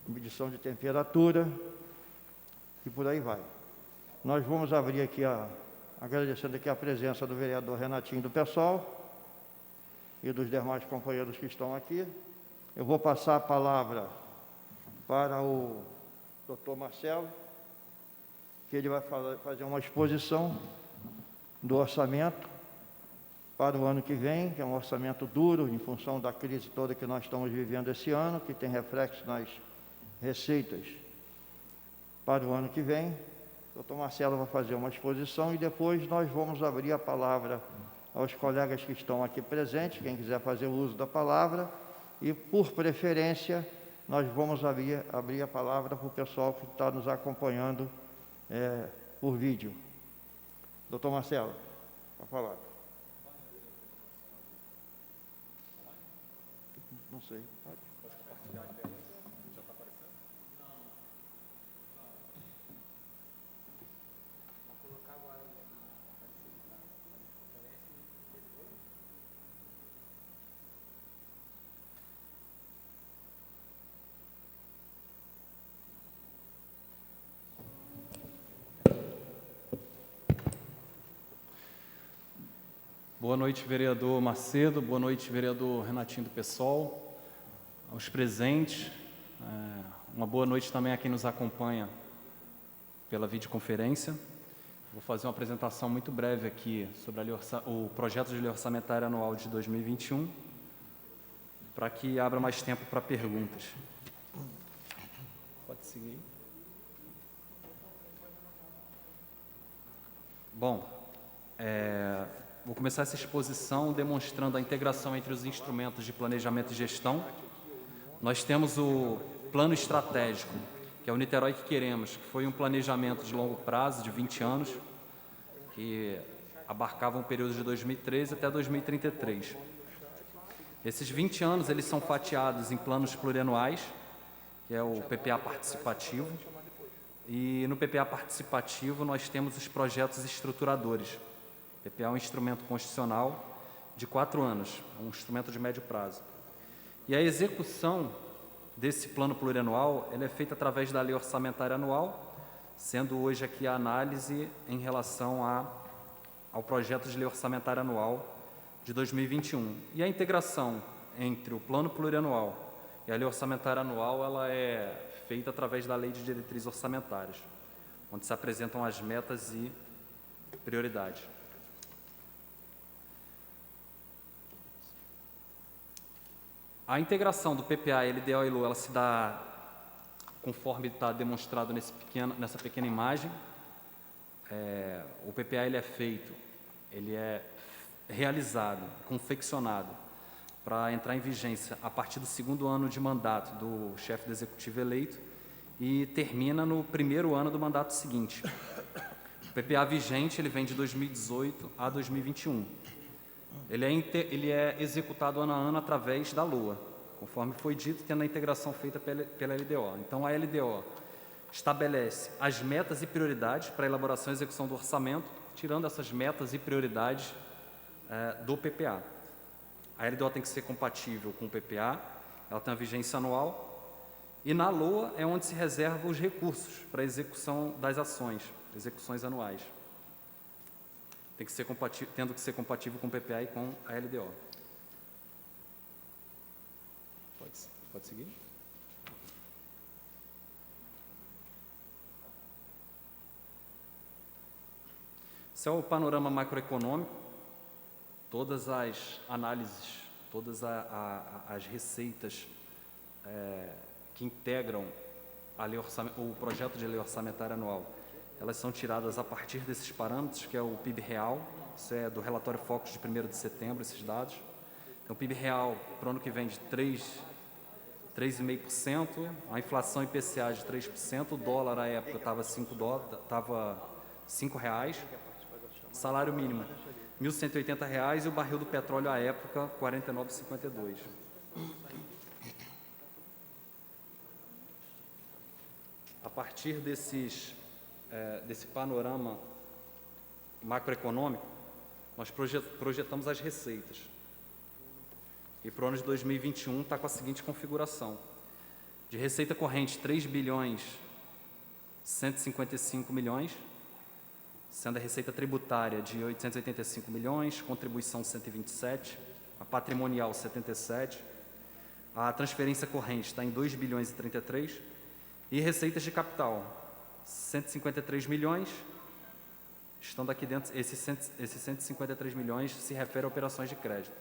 medição de temperatura e por aí vai. Nós vamos abrir aqui, agradecendo aqui a presença do vereador Renatinho do PSOL e dos demais companheiros que estão aqui. Eu vou passar a palavra para o Dr. Marcelo, que ele vai fazer uma exposição do orçamento para o ano que vem, que é um orçamento duro, em função da crise toda que nós estamos vivendo esse ano, que tem reflexo nas receitas para o ano que vem. O doutor Marcelo vai fazer uma exposição e depois nós vamos abrir a palavra aos colegas que estão aqui presentes, quem quiser fazer o uso da palavra, e, por preferência, nós vamos abrir a palavra para o pessoal que está nos acompanhando por vídeo. Doutor Marcelo, a palavra. Não sei. Pode compartilhar a tela. Já está aparecendo? Não. Vou colocar agora na Boa noite, vereador Macedo. Boa noite, vereador Renatinho do PSOL. Aos presentes. Uma boa noite também a quem nos acompanha pela videoconferência. Vou fazer uma apresentação muito breve aqui sobre o projeto de lei orçamentária anual de 2021, para que abra mais tempo para perguntas. Pode seguir. Bom, vou começar essa exposição demonstrando a integração entre os instrumentos de planejamento e gestão. Nós temos o plano estratégico, que é o Niterói que queremos, que foi um planejamento de longo prazo, de 20 anos, que abarcava um período de 2013 até 2033. Esses 20 anos, eles são fatiados em planos plurianuais, que é o PPA participativo, e no PPA participativo nós temos os projetos estruturadores. O PPA é um instrumento constitucional de 4 anos, um instrumento de médio prazo. E a execução desse plano plurianual ela é feita através da lei orçamentária anual, sendo hoje aqui a análise em relação ao projeto de lei orçamentária anual de 2021. E a integração entre o plano plurianual e a lei orçamentária anual ela é feita através da lei de diretrizes orçamentárias, onde se apresentam as metas e prioridades. A integração do PPA, LDO e LOA, ela se dá conforme está demonstrado nessa pequena imagem. O PPA ele é feito, ele é realizado, confeccionado para entrar em vigência a partir do 2º ano de mandato do chefe do executivo eleito e termina no 1º ano do mandato seguinte. O PPA vigente ele vem de 2018 a 2021. Ele é executado ano a ano através da LOA, conforme foi dito, tendo a integração feita pela LDO. Então, a LDO estabelece as metas e prioridades para a elaboração e execução do orçamento, tirando essas metas e prioridades do PPA. A LDO tem que ser compatível com o PPA, ela tem uma vigência anual, e na LOA é onde se reserva os recursos para a execução das ações, execuções anuais. Tem que ser tendo que ser compatível com o PPA e com a LDO. Pode seguir? Esse é o panorama macroeconômico. Todas as análises, todas as receitas que integram o projeto de lei orçamentária anual, elas são tiradas a partir desses parâmetros, que é o PIB real, isso é do relatório Focus de 1º de setembro, esses dados. Então, o PIB real para o ano que vem de 3,5%, a inflação IPCA de 3%, o dólar à época estava R$5, salário mínimo R$1.180 e o barril do petróleo à época R$49,52. A partir desse panorama macroeconômico, nós projetamos as receitas. E para o ano de 2021 está com a seguinte configuração. De receita corrente, 3 bilhões 155 milhões, sendo a receita tributária de 885 milhões, contribuição 127, a patrimonial 77, a transferência corrente está em 2 bilhões e 33, e receitas de capital, 153 milhões, estando aqui dentro, esses 153 milhões se refere a operações de crédito.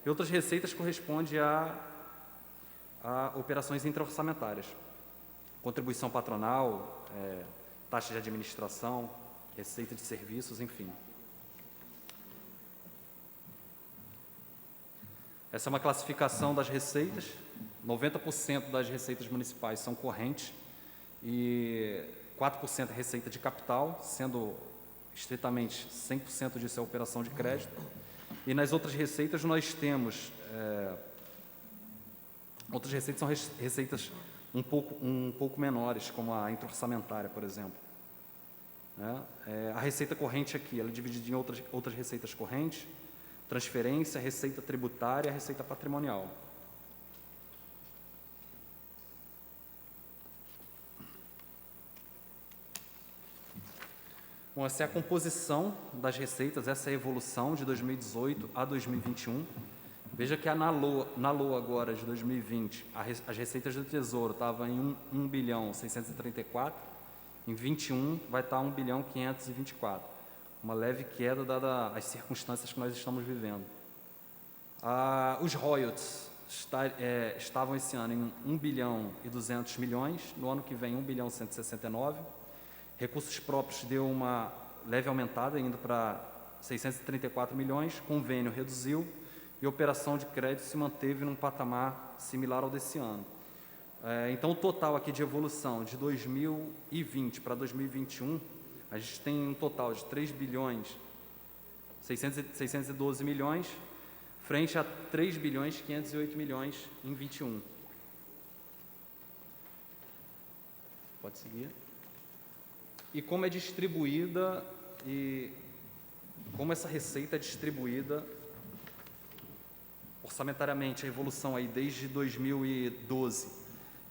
E outras receitas correspondem a operações intra-orçamentárias, contribuição patronal, taxa de administração, receita de serviços, enfim. Essa é uma classificação das receitas. 90% das receitas municipais são correntes e 4% é receita de capital, sendo estritamente 100% disso é operação de crédito. E nas outras receitas nós temos... outras receitas são receitas um pouco menores, como a intra-orçamentária, por exemplo. A receita corrente aqui, ela é dividida em outras receitas correntes, transferência, receita tributária, receita patrimonial. Bom, essa é a composição das receitas, essa é a evolução de 2018 a 2021. Veja que na LOA agora de 2020, as receitas do Tesouro estavam em 1 bilhão 634, em 21 vai estar 1 bilhão 524. Uma leve queda dada as circunstâncias que nós estamos vivendo. Os royalties estavam esse ano em 1 bilhão e 200 milhões, no ano que vem 1 bilhão 169. Recursos próprios deu uma leve aumentada, indo para 634 milhões, convênio reduziu e operação de crédito se manteve num patamar similar ao desse ano. Então, o total aqui de evolução de 2020 para 2021, a gente tem um total de 3 bilhões 612 milhões, frente a 3 bilhões 508 milhões em 21. Pode seguir. E como é distribuída e como essa receita é distribuída orçamentariamente, a evolução aí desde 2012,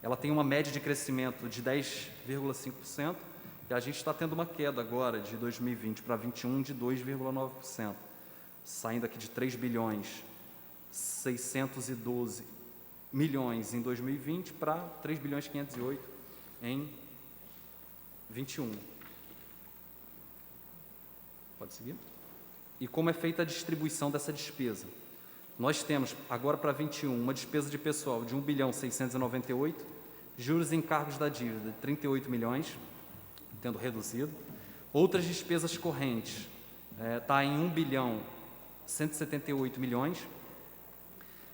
ela tem uma média de crescimento de 10,5%, e a gente está tendo uma queda agora de 2020 para 2021 de 2,9%, saindo aqui de 3 bilhões 612 milhões em 2020 para 3 bilhões 508 em 21. Pode seguir? E como é feita a distribuição dessa despesa? Nós temos, agora para 21, uma despesa de pessoal de 1 bilhão 698, juros e encargos da dívida de 38 milhões, tendo reduzido. Outras despesas correntes, está em 1 bilhão 178 milhões.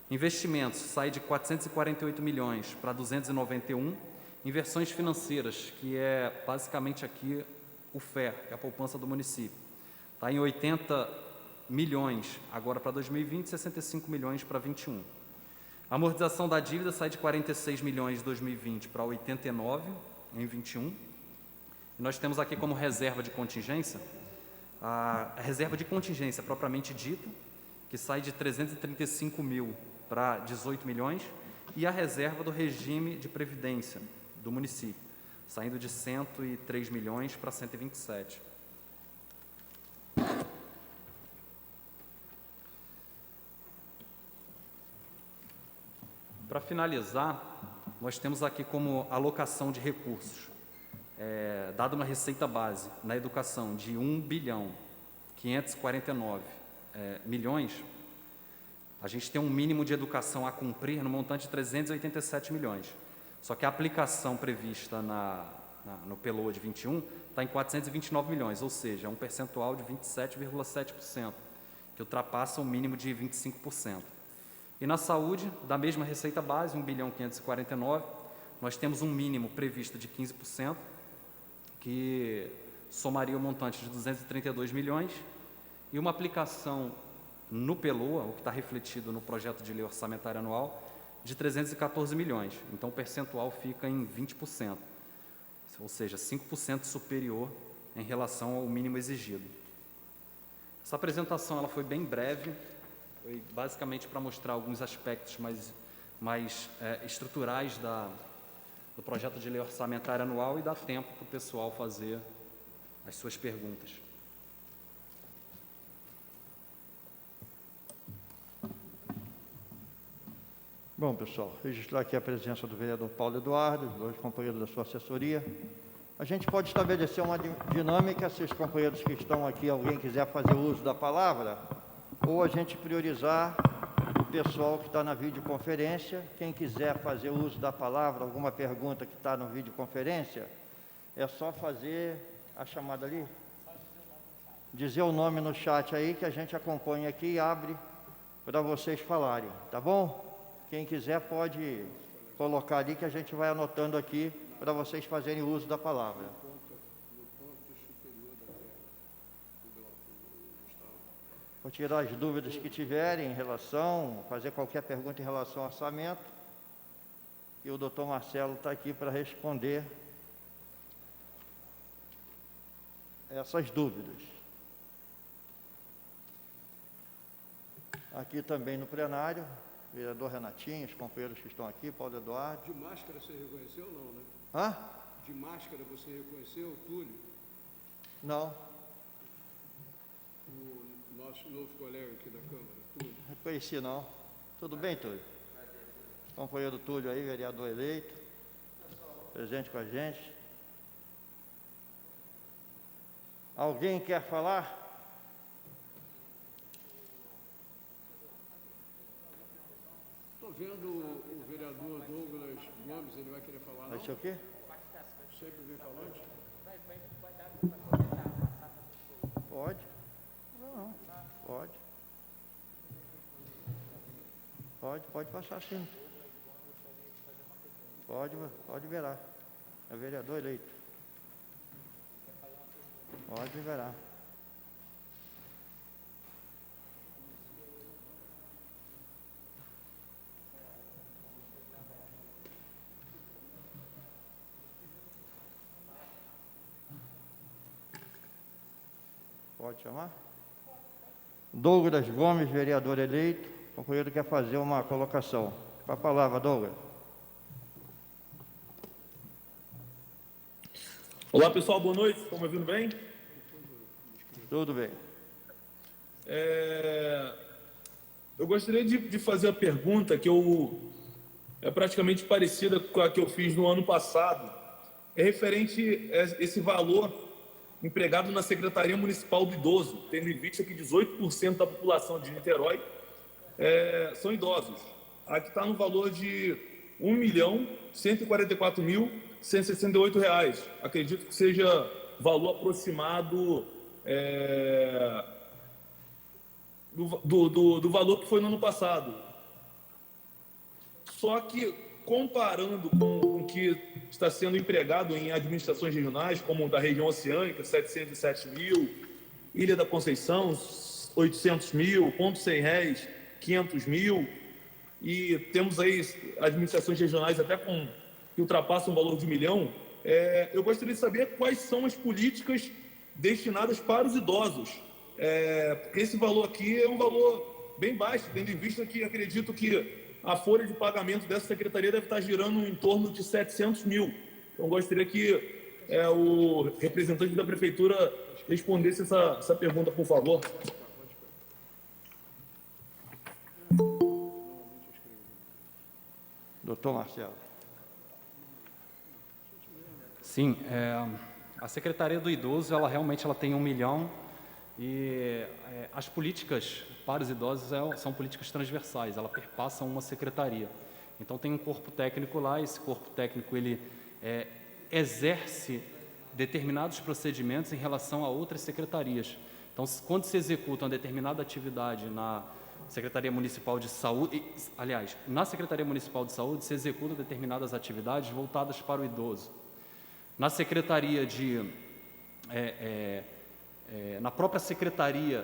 Investimentos, sai de 448 milhões para 291. Inversões financeiras, que é basicamente aqui o FER, que é a poupança do município, está em 80 milhões agora para 2020, 65 milhões para 21. A amortização da dívida sai de 46 milhões em 2020 para 89 em 21. E nós temos aqui como reserva de contingência, a reserva de contingência propriamente dita, que sai de 335 mil para 18 milhões, e a reserva do regime de previdência do município, saindo de 103 milhões para 127. Para finalizar, nós temos aqui como alocação de recursos, dada uma receita base na educação de 1 bilhão 549 milhões, a gente tem um mínimo de educação a cumprir no montante de 387 milhões. Só que a aplicação prevista no PELOA de 21 está em 429 milhões, ou seja, é um percentual de 27,7%, que ultrapassa o mínimo de 25%. E na saúde, da mesma receita base, 1 bilhão 549, nós temos um mínimo previsto de 15%, que somaria o montante de 232 milhões, e uma aplicação no PELOA, o que está refletido no projeto de lei orçamentária anual, de 314 milhões. Então, o percentual fica em 20%, ou seja, 5% superior em relação ao mínimo exigido. Essa apresentação ela foi bem breve, foi basicamente para mostrar alguns aspectos mais estruturais do projeto de lei orçamentária anual e dar tempo para o pessoal fazer as suas perguntas. Bom, pessoal, registrar aqui a presença do vereador Paulo Eduardo, os dois companheiros da sua assessoria. A gente pode estabelecer uma dinâmica, se os companheiros que estão aqui, alguém quiser fazer uso da palavra, ou a gente priorizar o pessoal que está na videoconferência. Quem quiser fazer uso da palavra, alguma pergunta que está na videoconferência, é só fazer a chamada ali, dizer o nome no chat aí, que a gente acompanha aqui e abre para vocês falarem, tá bom? Quem quiser pode colocar ali que a gente vai anotando aqui para vocês fazerem uso da palavra. Vou tirar as dúvidas que tiverem em relação, fazer qualquer pergunta em relação ao orçamento. E o doutor Marcelo está aqui para responder essas dúvidas. Aqui também no plenário, vereador Renatinho, os companheiros que estão aqui, Paulo Eduardo. De máscara você reconheceu ou não, né? Hã? De máscara você reconheceu, Túlio? Não, O nosso novo colega aqui da Câmara, Túlio. reconheci não. Tudo bem, Túlio? Companheiro Túlio aí, vereador eleito, presente com a gente. Alguém quer falar? Estou vendo o vereador Douglas Gomes, ele vai querer falar, não? Vai ser o quê? Sempre vem falante? Pode. Não, pode. Pode passar sim. Pode liberar. É vereador eleito. Pode liberar. Pode chamar? Douglas Gomes, vereador eleito. O companheiro quer fazer uma colocação. Com a palavra, Douglas. Olá pessoal, boa noite, estão me ouvindo bem? Tudo bem. Eu gostaria de fazer a pergunta que é praticamente parecida com a que eu fiz no ano passado. É referente a esse valor empregado na Secretaria Municipal do Idoso, tendo em vista que 18% da população de Niterói são idosos. Aqui está no valor de R$ 1.144.168. Acredito que seja valor aproximado do valor que foi no ano passado. Só que, comparando com o que está sendo empregado em administrações regionais, como da região oceânica, 707 mil, Ilha da Conceição, 800 mil, Ponto Sem Réis, 500 mil, e temos aí administrações regionais até que ultrapassam o valor de R$ 1 milhão. Eu gostaria de saber quais são as políticas destinadas para os idosos, porque esse valor aqui é um valor bem baixo, tendo em vista que acredito que a folha de pagamento dessa secretaria deve estar girando em torno de 700 mil. Então, gostaria que o representante da prefeitura respondesse essa pergunta, por favor. Doutor Marcelo. Sim, a Secretaria do Idoso, ela realmente tem 1 milhão e as políticas para os idosos são políticas transversais, ela perpassa uma secretaria. Então tem um corpo técnico lá, esse corpo técnico ele exerce determinados procedimentos em relação a outras secretarias. Então, quando se executa uma determinada atividade na Secretaria Municipal de Saúde, aliás, na Secretaria Municipal de Saúde se executam determinadas atividades voltadas para o idoso. Na Secretaria na própria Secretaria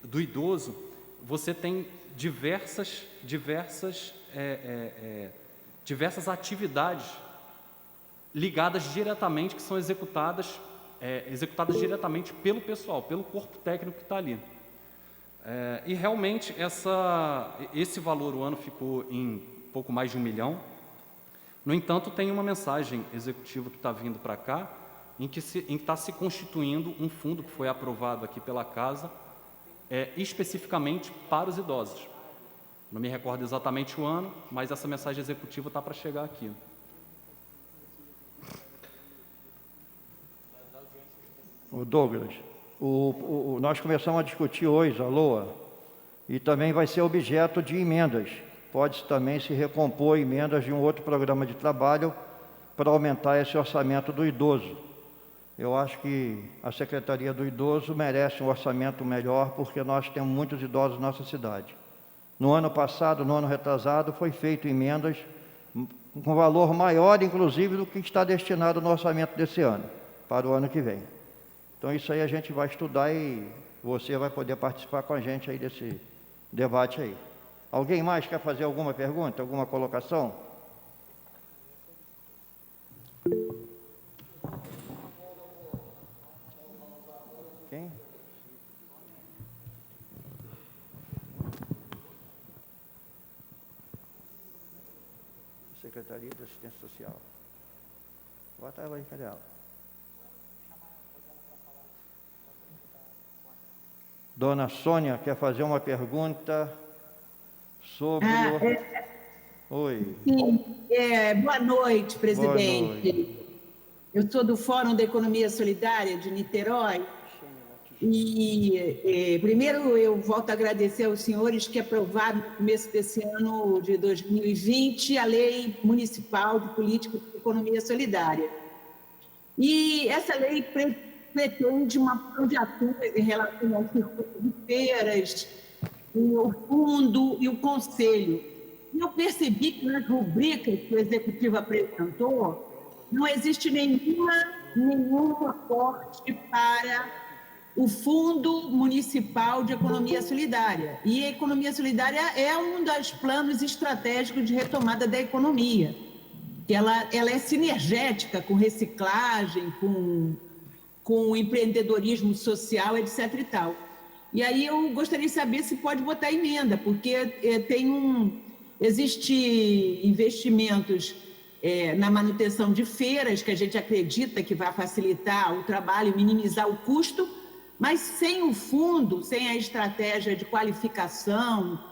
do Idoso, você tem diversas atividades ligadas diretamente, que são executadas diretamente pelo pessoal, pelo corpo técnico que está ali. E realmente esse valor o ano ficou em pouco mais de 1 milhão. No entanto, tem uma mensagem executiva que está vindo para cá, em que está se constituindo um fundo que foi aprovado aqui pela Casa, especificamente para os idosos. Não me recordo exatamente o ano, mas essa mensagem executiva está para chegar aqui. O Douglas, nós começamos a discutir hoje a LOA e também vai ser objeto de emendas. Pode também se recompor emendas de um outro programa de trabalho para aumentar esse orçamento do idoso. Eu acho que a Secretaria do Idoso merece um orçamento melhor, porque nós temos muitos idosos na nossa cidade. No ano passado, no ano retrasado, foi feito emendas com valor maior, inclusive, do que está destinado no orçamento desse ano, para o ano que vem. Então, isso aí a gente vai estudar e você vai poder participar com a gente aí desse debate aí. Alguém mais quer fazer alguma pergunta, alguma colocação? Quem? Secretaria de Assistência Social. Bota ela aí, cadê ela? Dona Sônia quer fazer uma pergunta sobre Oi. Sim, boa noite, presidente. Boa noite. Eu sou do Fórum da Economia Solidária de Niterói. E primeiro eu volto a agradecer aos senhores que aprovaram no começo desse ano de 2020 a Lei Municipal de Política de Economia Solidária. E essa lei pretende uma ação de ações em relação aos circuitos de feiras, o fundo e o conselho. E eu percebi que nas rubricas que o executivo apresentou, não existe nenhum aporte para o Fundo Municipal de Economia Solidária. E a economia solidária é um dos planos estratégicos de retomada da economia. Ela é sinergética com reciclagem, com empreendedorismo social, etc. e tal. E aí eu gostaria de saber se pode botar emenda, porque existe investimentos na manutenção de feiras, que a gente acredita que vai facilitar o trabalho, minimizar o custo, mas sem o fundo, sem a estratégia de qualificação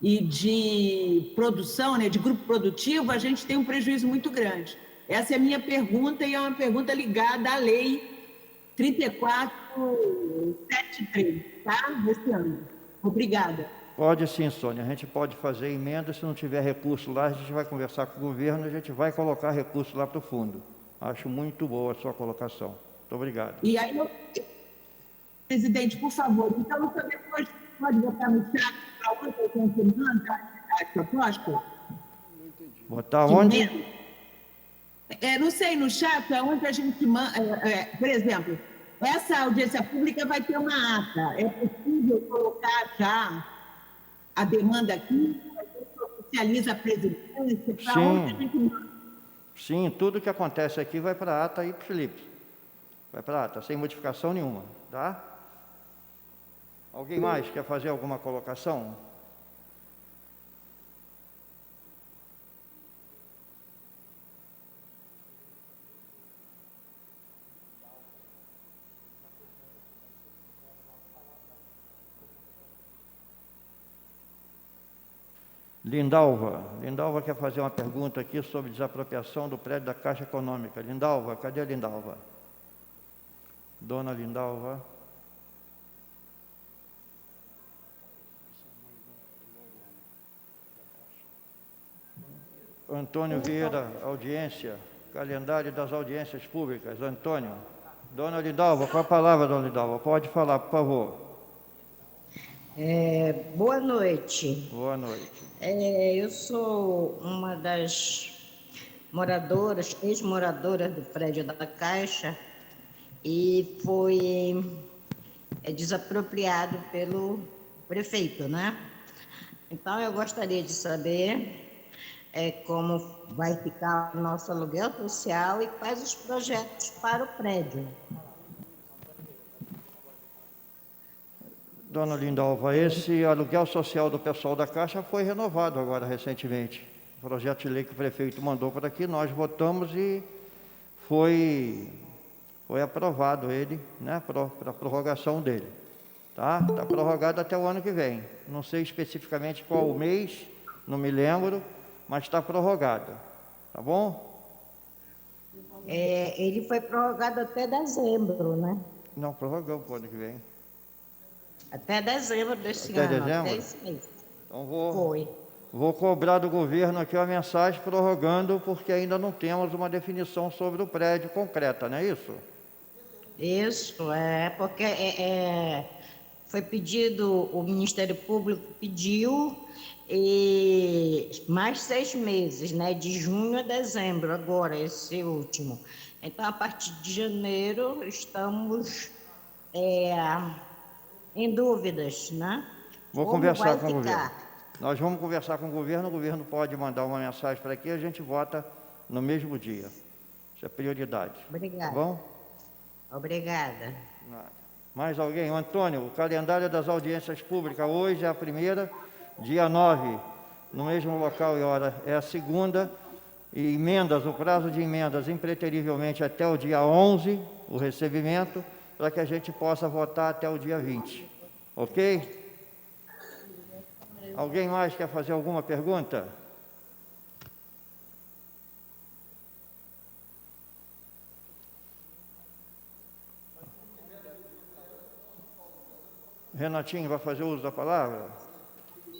e de produção, de grupo produtivo, a gente tem um prejuízo muito grande. Essa é a minha pergunta, e é uma pergunta ligada à Lei 3473, tá? Desse ano. Obrigada. Pode sim, Sônia. A gente pode fazer emenda. Se não tiver recurso lá, a gente vai conversar com o governo e a gente vai colocar recurso lá para o fundo. Acho muito boa a sua colocação. Muito obrigado. E aí, presidente, por favor, então também pode botar no chat para onde a gente manda a proposta? Botar onde? Não sei, no chat, onde a gente manda. Por exemplo, essa audiência pública vai ter uma ata. É possível colocar já a demanda aqui? A gente oficializa a presidência? Para onde a gente manda? Sim, tudo que acontece aqui vai para a ata aí, Felipe. Vai para a ata, sem modificação nenhuma, tá? Alguém mais quer fazer alguma colocação? Lindalva quer fazer uma pergunta aqui sobre desapropriação do prédio da Caixa Econômica. Lindalva, cadê a Lindalva? Dona Lindalva. Antônio Vieira, audiência, calendário das audiências públicas. Antônio. Dona Lindalva, com a palavra, dona Lindalva. Pode falar, por favor. Boa noite. Boa noite. Eu sou uma das moradoras, ex-moradoras do prédio da Caixa, e foi desapropriado pelo prefeito, né? Então, eu gostaria de saber como vai ficar o nosso aluguel social e quais os projetos para o prédio. Dona Lindalva, esse aluguel social do pessoal da Caixa foi renovado agora recentemente. O projeto de lei que o prefeito mandou para aqui, nós votamos e foi aprovado ele, né, para a prorrogação dele. Tá? Está prorrogado até o ano que vem. Não sei especificamente qual o mês, não me lembro, mas está prorrogado. Tá bom? Ele foi prorrogado até dezembro, né? Não, prorrogou para o ano que vem. Até dezembro desse Até ano. dezembro? Até esse mês. Então Foi. vou cobrar do governo aqui uma mensagem prorrogando, porque ainda não temos uma definição sobre o prédio concreta, não é isso? Isso, porque foi pedido, o Ministério Público pediu mais 6 meses, né? De junho a dezembro, agora, esse último. Então, a partir de janeiro, estamos em dúvidas, né? Vou Como conversar vai com o governo. ficar. Nós vamos conversar com o governo pode mandar uma mensagem para aqui e a gente vota no mesmo dia. Isso é prioridade. Tá Obrigada. bom? Obrigada. Nada. Mais alguém? Antônio, o calendário das audiências públicas hoje é a primeira, dia 9, no mesmo local e hora é a segunda, e emendas, o prazo de emendas impreterivelmente até o dia 11, o recebimento, para que a gente possa votar até o dia 20. Ok? Alguém mais quer fazer alguma pergunta? Renatinho vai fazer uso da palavra?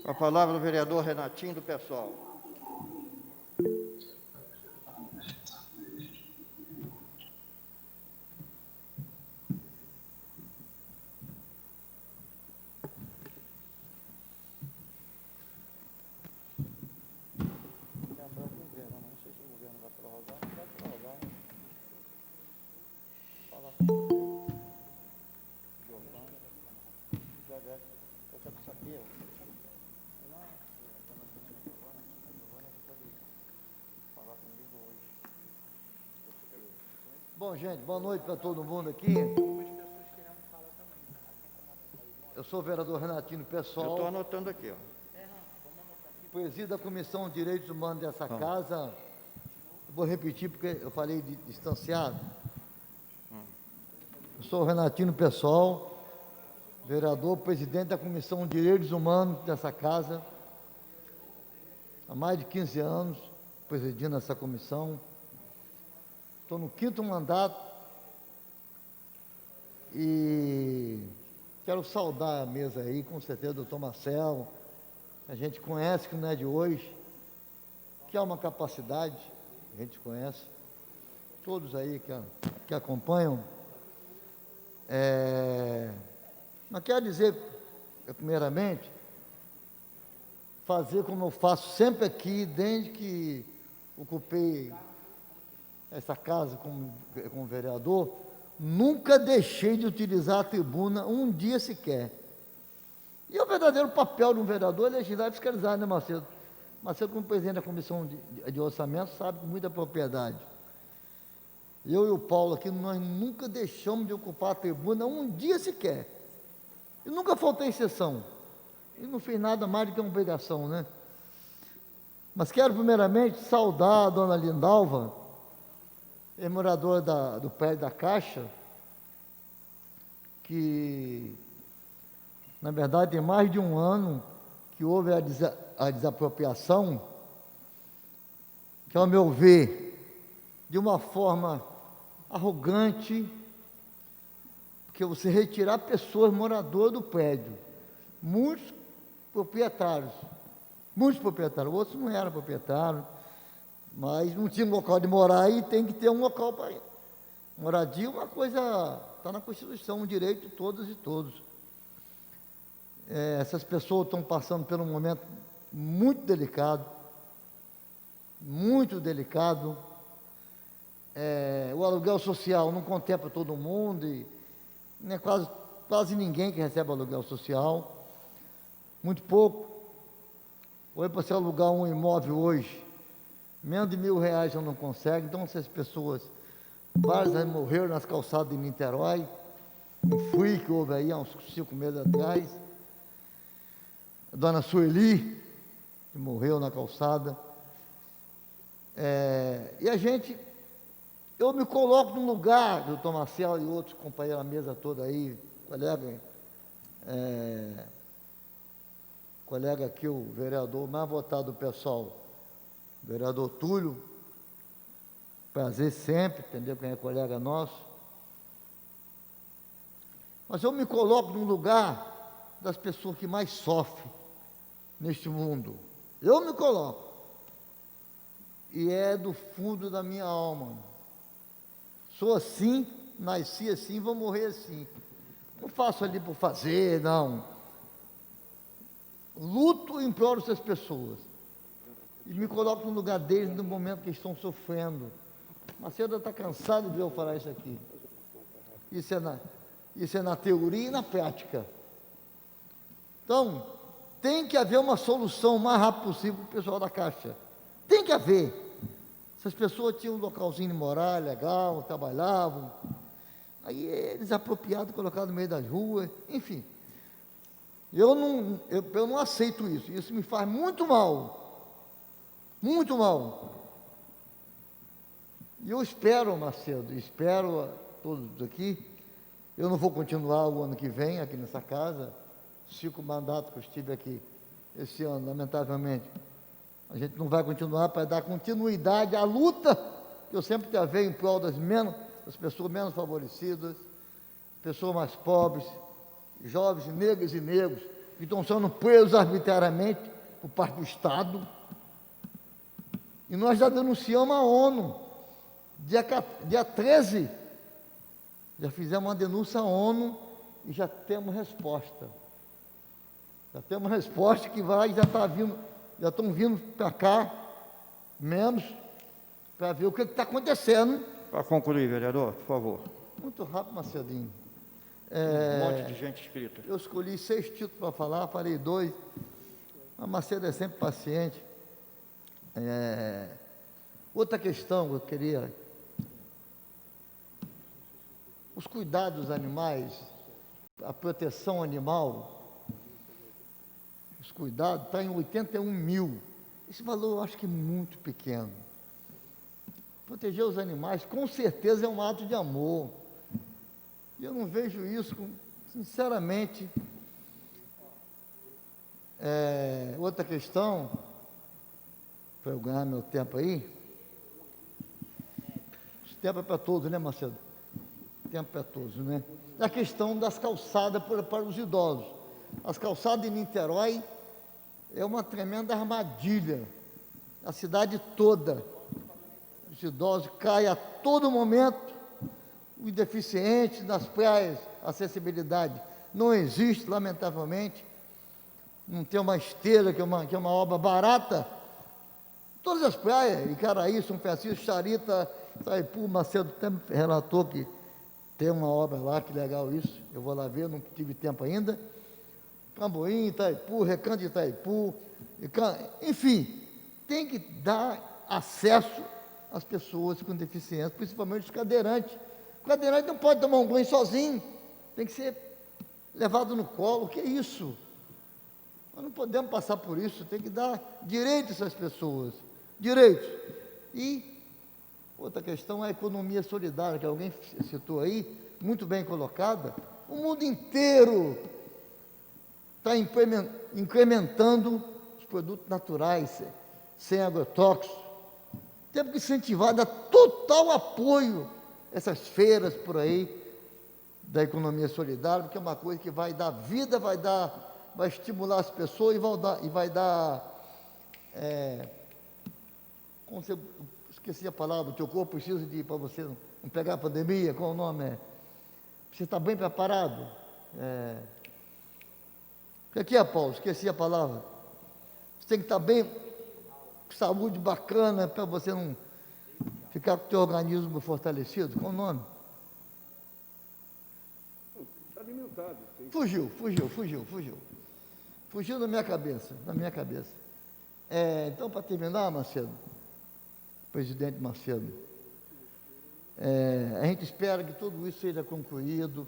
Com a palavra o vereador Renatinho do PSOL. Bom, gente, boa noite para todo mundo aqui. Eu sou o vereador Renatinho Eu estou Pessoal, anotando aqui, ó. presido a Comissão de Direitos Humanos dessa casa. Eu vou repetir porque eu falei de distanciado. Eu sou o Renatinho Pessoal, vereador, presidente da Comissão de Direitos Humanos dessa casa. Há mais de 15 anos presidindo essa comissão. Estou no 5º mandato e quero saudar a mesa aí, com certeza, o doutor Marcelo, a gente conhece que não é de hoje, que há uma capacidade, a gente conhece, todos aí que acompanham. Mas quero dizer, primeiramente, fazer como eu faço sempre aqui, desde que ocupei essa casa como vereador, nunca deixei de utilizar a tribuna um dia sequer. E o verdadeiro papel de um vereador é legislar e fiscalizar, né, Macedo? Macedo, como presidente da Comissão de Orçamento, sabe com muita propriedade. Eu e o Paulo aqui, nós nunca deixamos de ocupar a tribuna um dia sequer. E nunca faltei sessão. E não fiz nada mais do que uma obrigação, né? Mas quero primeiramente saudar a dona Lindalva, moradora do prédio da Caixa, que, na verdade, tem mais de um ano que houve a desapropriação, que, ao meu ver, de uma forma arrogante, porque você retirar pessoas moradoras do prédio, muitos proprietários, outros não eram proprietários, mas não tinha um local de morar e tem que ter um local para moradia. Uma coisa está na Constituição, um direito de todas e todos. Essas pessoas estão passando por um momento muito delicado, o aluguel social não contempla todo mundo e não é quase ninguém que recebe aluguel social, muito pouco. Ou para você alugar um imóvel hoje, menos de R$1.000 já não consegue. Então, essas pessoas, várias morreram nas calçadas de Niterói, um fui que houve aí há uns 5 meses atrás. a dona Sueli, que morreu na calçada. E a gente, eu me coloco no lugar do Dr. Marcelo e outros companheiros da mesa toda aí, colega aqui, o vereador mais votado do pessoal, o vereador Túlio, prazer sempre, entendeu, quem é colega nosso. Mas eu me coloco no lugar das pessoas que mais sofrem neste mundo. Eu me coloco. E é do fundo da minha alma. Sou assim, nasci assim, vou morrer assim. Não faço ali por fazer, não. Luto e imploro essas pessoas. E me coloco no lugar deles no momento que estão sofrendo. Macedo está cansado de ver eu falar isso aqui. Isso é na teoria e na prática. Então, tem que haver uma solução o mais rápido possível para o pessoal da Caixa. Tem que haver. Essas pessoas tinham um localzinho de morar legal, trabalhavam. Aí eles apropriados, colocados no meio das ruas, enfim. Eu não aceito isso. Isso me faz muito mal. Muito mal. E eu espero, Macedo, espero a todos aqui. Eu não vou continuar o ano que vem aqui nessa casa. 5 mandatos que eu estive aqui esse ano, lamentavelmente. A gente não vai continuar para dar continuidade à luta que eu sempre travei em prol das pessoas menos favorecidas, pessoas mais pobres, jovens, negras e negros, que estão sendo presos arbitrariamente por parte do Estado. E nós já denunciamos a ONU, dia 13, já fizemos uma denúncia à ONU e já temos resposta. Já temos resposta que já estão vindo para cá, membros, para ver o que está acontecendo. Para concluir, vereador, por favor. Muito rápido, Macedinho. Um monte de gente escrita. Eu escolhi 6 títulos para falar, falei 2. A Macedo é sempre paciente. Outra questão que eu queria... Os cuidados dos animais, a proteção animal, os cuidados, está em 81 mil. Esse valor eu acho que é muito pequeno. Proteger os animais, com certeza, é um ato de amor. E eu não vejo isso, sinceramente. Outra questão, para eu ganhar meu tempo aí. Esse tempo é para todos, né, Macedo? Tempo para todos, né? A questão das calçadas para os idosos. As calçadas em Niterói é uma tremenda armadilha. A cidade toda. Os idosos caem a todo momento. Os deficientes nas praias, acessibilidade não existe, lamentavelmente. Não tem uma esteira, que é uma obra barata. Todas as praias, Icaraí, São Francisco, Charita, Itaipu, Macedo até relatou que tem uma obra lá, que legal isso. Eu vou lá ver, não tive tempo ainda. Camboim, Itaipu, Recanto de Itaipu, enfim, tem que dar acesso às pessoas com deficiência, principalmente os cadeirantes. O cadeirante não pode tomar um banho sozinho, tem que ser levado no colo. O que é isso? Nós não podemos passar por isso, tem que dar direitos a essas pessoas, direitos. E outra questão é a economia solidária, que alguém citou aí, muito bem colocada. O mundo inteiro está incrementando os produtos naturais, sem agrotóxicos. Temos que incentivar, dar total apoio a essas feiras por aí, da economia solidária, porque é uma coisa que vai dar vida, vai estimular as pessoas e vai dar como você, esqueci a palavra, o teu corpo precisa de, para você não pegar a pandemia, qual o nome? Você está bem preparado? O que é, Paulo? Esqueci a palavra. Você tem que estar bem, com saúde bacana, para você não ficar com o teu organismo fortalecido. Qual o nome? Alimentado. Fugiu. Fugiu da minha cabeça, então, para terminar, Macedo, presidente Macedo, a gente espera que tudo isso seja concluído,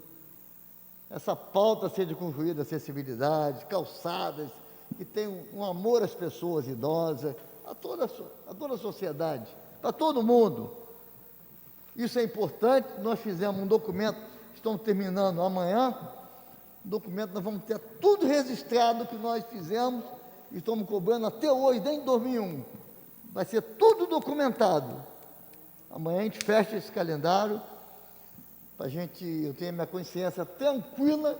essa pauta seja concluída, acessibilidade, calçadas, que tem um amor às pessoas idosas, a toda a sociedade, para todo mundo. Isso é importante. Nós fizemos um documento, estamos terminando amanhã, documento, nós vamos ter tudo registrado que nós fizemos e estamos cobrando até hoje, desde 2001. Vai ser tudo documentado. Amanhã a gente fecha esse calendário, para a gente, eu tenho a minha consciência tranquila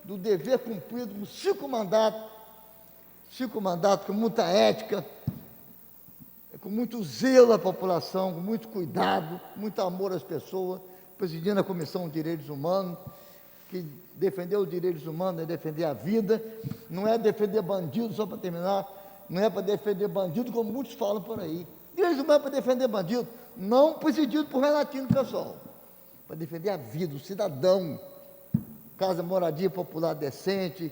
do dever cumprido com 5 mandatos com muita ética, com muito zelo à população, com muito cuidado, muito amor às pessoas, presidindo a Comissão de Direitos Humanos, que defender os direitos humanos é defender a vida, não é defender bandido, só para terminar, não é para defender bandido, como muitos falam por aí. Direitos humanos é para defender bandido, não presidido por Renatinho, pessoal, para defender a vida, o cidadão, casa, moradia popular decente,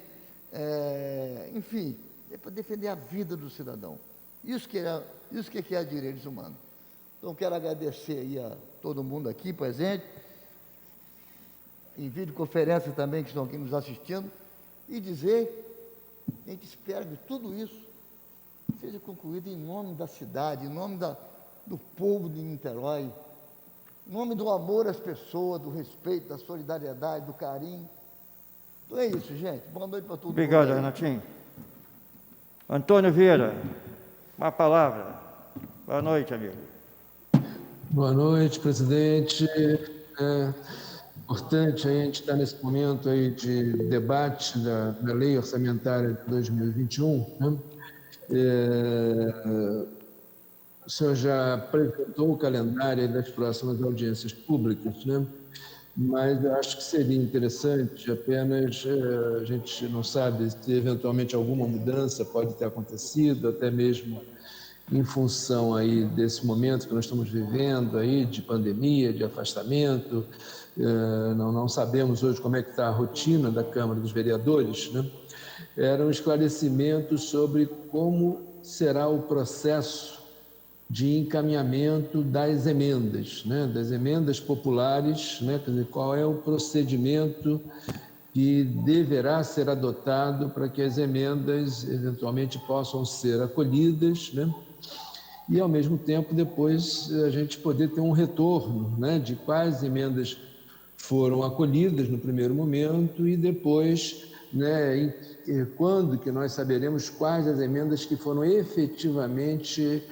enfim, é para defender a vida do cidadão. Isso que é direitos humanos. Então, quero agradecer aí a todo mundo aqui presente, em videoconferência também, que estão aqui nos assistindo, e dizer, a gente espera que tudo isso seja concluído em nome da cidade, em nome do povo de Niterói, em nome do amor às pessoas, do respeito, da solidariedade, do carinho. Então é isso, gente. Boa noite para todo mundo. Obrigado, Renatinho. Antônio Vieira, uma palavra. Boa noite, amigo. Boa noite, presidente. É importante a gente estar nesse momento aí de debate da lei orçamentária de 2021, né? O senhor já apresentou o calendário das próximas audiências públicas, né? Mas eu acho que seria interessante apenas, a gente não sabe se eventualmente alguma mudança pode ter acontecido, até mesmo em função aí desse momento que nós estamos vivendo aí de pandemia, de afastamento. Não sabemos hoje como é que está a rotina da Câmara dos Vereadores, né? Era um esclarecimento sobre como será o processo de encaminhamento das emendas, né? Das emendas populares, né? Quer dizer, qual é o procedimento que deverá ser adotado para que as emendas eventualmente possam ser acolhidas, né? E, ao mesmo tempo, depois a gente poder ter um retorno, né? De quais emendas foram acolhidas no primeiro momento e depois, né? Quando que nós saberemos quais as emendas que foram efetivamente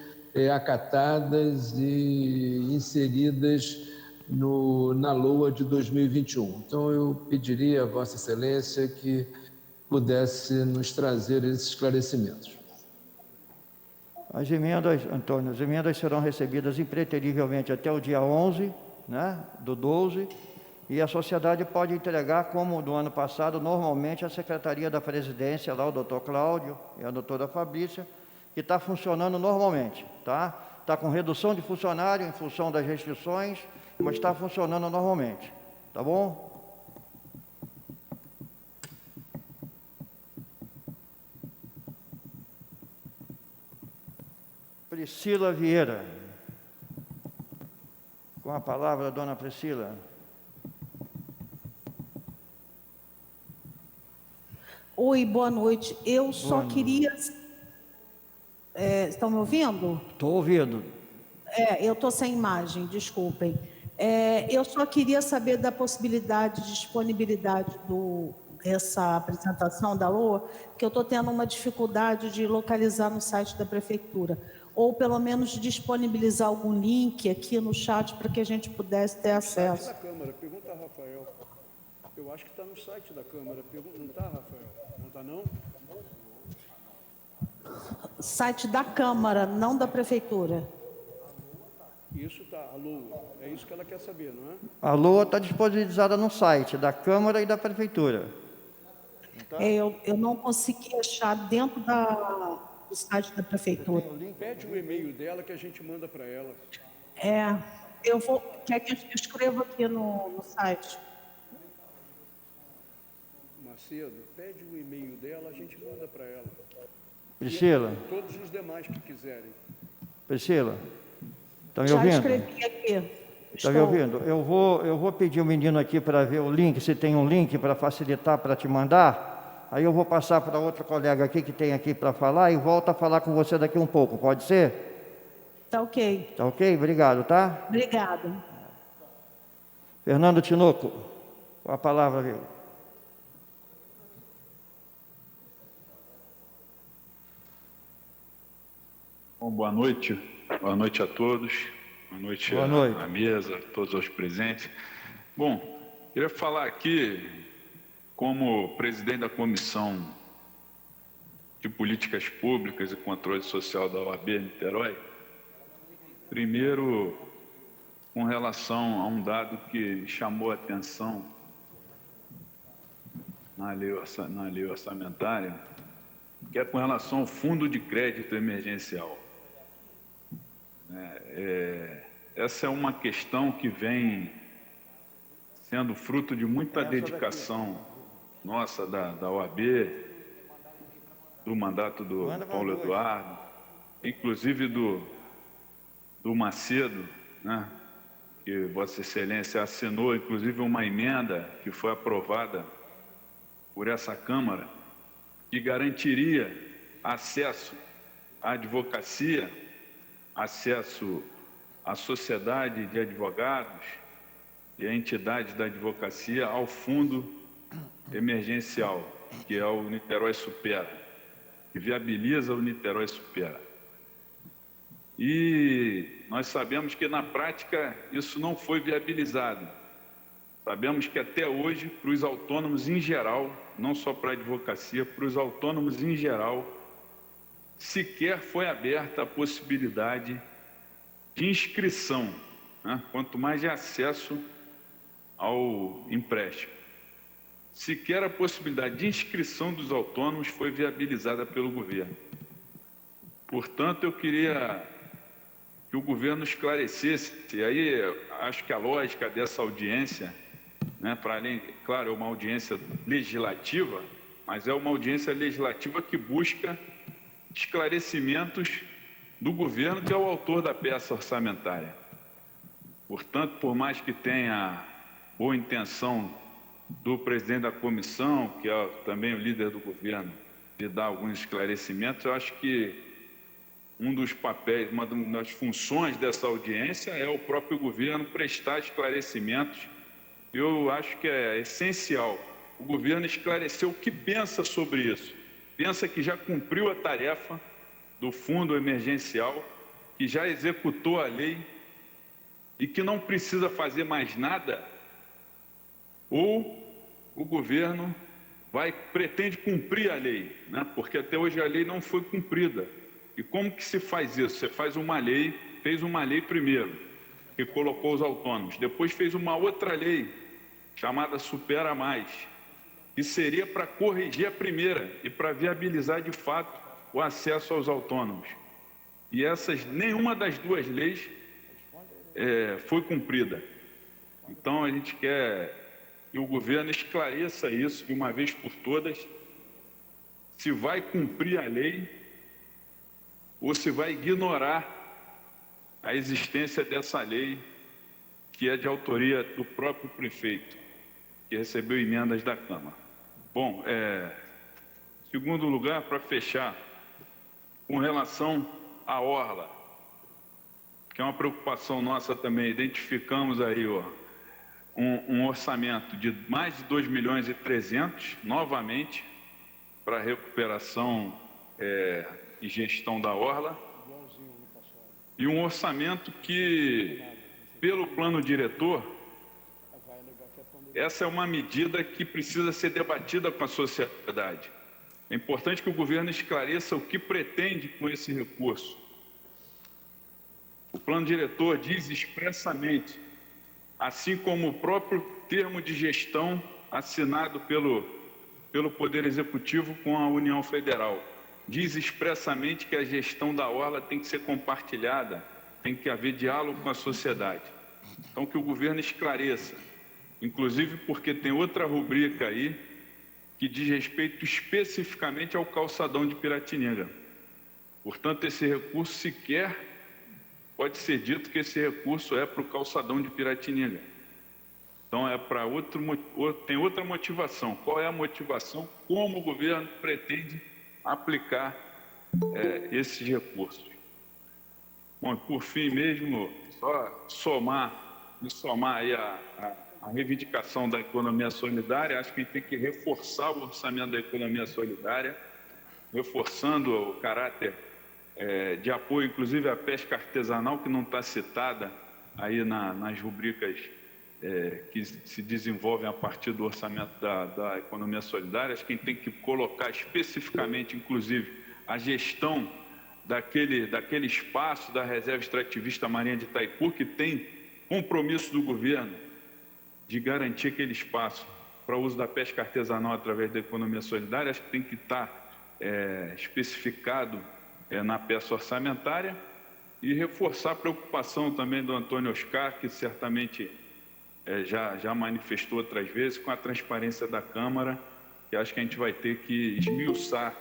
acatadas e inseridas na LOA de 2021. Então, eu pediria a Vossa Excelência que pudesse nos trazer esses esclarecimentos. As emendas, Antônio, as emendas serão recebidas impreterivelmente até o dia 11, né, do 12, e a sociedade pode entregar, como do ano passado, normalmente a Secretaria da Presidência, lá o doutor Cláudio e a doutora Fabrícia, que está funcionando normalmente, tá? Está com redução de funcionário em função das restrições, mas está funcionando normalmente, tá bom? Priscila Vieira. Com a palavra, dona Priscila. Oi, boa noite. Eu só queria... estão me ouvindo? Estou ouvindo. Eu estou sem imagem, desculpem. Eu só queria saber da possibilidade de disponibilidade dessa apresentação da LOA, que eu estou tendo uma dificuldade de localizar no site da Prefeitura, ou pelo menos disponibilizar algum link aqui no chat para que a gente pudesse ter acesso. Da Câmara, pergunta a Rafael. Eu acho que está no site da Câmara. Não está, Rafael? Não está, não? Site da Câmara, não da Prefeitura. Isso está, a LOA. É isso que ela quer saber, não é? A LOA está disponibilizada no site da Câmara e da Prefeitura. Eu não consegui achar dentro do site da Prefeitura. Pede o e-mail dela que a gente manda para ela. Quer que eu escreva aqui no site? Macedo, pede o e-mail dela, a gente manda para ela. Priscila. E todos os demais que quiserem. Priscila, está me Já ouvindo? escrevi aqui. Está me ouvindo? Eu vou pedir o menino aqui para ver o link, se tem um link para facilitar para te mandar, Aí eu vou passar para outro colega aqui que tem aqui para falar e volto a falar com você daqui um pouco, pode ser? Tá ok. Tá ok? Obrigado, tá? Obrigada. Fernando Tinoco, com a palavra, viu? Bom, boa noite a todos, boa noite à mesa, a todos os presentes. Bom, queria falar aqui, como presidente da Comissão de Políticas Públicas e Controle Social da OAB Niterói, primeiro, com relação a um dado que me chamou a atenção na lei orçamentária, que é com relação ao Fundo de Crédito Emergencial. Essa é uma questão que vem sendo fruto de muita dedicação nossa da OAB, do mandato do Paulo Eduardo, inclusive do Macedo, né, que Vossa Excelência assinou, inclusive, uma emenda que foi aprovada por essa Câmara, que garantiria acesso à advocacia, acesso à sociedade de advogados e a entidades da advocacia ao fundo emergencial, que é o Niterói Supera, que viabiliza o Niterói Supera. E nós sabemos que, na prática, isso não foi viabilizado. Sabemos que, até hoje, para os autônomos em geral, não só para a advocacia, para os autônomos em geral, sequer foi aberta a possibilidade de inscrição, né? Quanto mais de acesso ao empréstimo. Sequer a possibilidade de inscrição dos autônomos foi viabilizada pelo governo. Portanto, eu queria que o governo esclarecesse, e aí acho que a lógica dessa audiência, né, para além, claro, é uma audiência legislativa, mas é uma audiência legislativa que busca esclarecimentos do governo, que é o autor da peça orçamentária. Portanto, por mais que tenha boa intenção do presidente da comissão, que é também o líder do governo, de dar alguns esclarecimentos, eu acho que um dos papéis, uma das funções dessa audiência é o próprio governo prestar esclarecimentos. Eu acho que é essencial o governo esclarecer o que pensa sobre isso. Pensa que já cumpriu a tarefa do fundo emergencial, que já executou a lei e que não precisa fazer mais nada, ou o governo pretende cumprir a lei, né? Porque até hoje a lei não foi cumprida. E como que se faz isso? Você faz uma lei, fez uma lei primeiro, que colocou os autônomos, depois fez uma outra lei, chamada Supera Mais, que seria para corrigir a primeira e para viabilizar de fato o acesso aos autônomos. E nenhuma das duas leis foi cumprida. Então a gente quer que o governo esclareça isso de uma vez por todas, se vai cumprir a lei ou se vai ignorar a existência dessa lei, que é de autoria do próprio prefeito, que recebeu emendas da Câmara. Bom, segundo lugar, para fechar, com relação à orla, que é uma preocupação nossa também, identificamos aí um orçamento de mais de 2,3 milhões, novamente, para recuperação e gestão da orla, e um orçamento que, pelo plano diretor, essa é uma medida que precisa ser debatida com a sociedade. É importante que o governo esclareça o que pretende com esse recurso. O plano diretor diz expressamente, assim como o próprio termo de gestão assinado pelo Poder Executivo com a União Federal, diz expressamente que a gestão da orla tem que ser compartilhada, tem que haver diálogo com a sociedade. Então, que o governo esclareça, inclusive porque tem outra rubrica aí que diz respeito especificamente ao calçadão de Piratininga. Portanto, esse recurso sequer pode ser dito que esse recurso é para o calçadão de Piratininga. Então, tem outra motivação. Qual é a motivação? Como o governo pretende aplicar esses recursos? Bom, por fim mesmo, só somar aí a reivindicação da economia solidária. Acho que a gente tem que reforçar o orçamento da economia solidária, reforçando o caráter de apoio, inclusive à pesca artesanal, que não está citada aí nas rubricas que se desenvolvem a partir do orçamento da economia solidária. Acho que a gente tem que colocar especificamente, inclusive, a gestão daquele espaço da Reserva Extrativista Marinha de Itaipu, que tem compromisso do governo de garantir aquele espaço para o uso da pesca artesanal através da economia solidária. Acho que tem que estar especificado na peça orçamentária, e reforçar a preocupação também do Antônio Oscar, que certamente já manifestou outras vezes, com a transparência da Câmara, que acho que a gente vai ter que esmiuçar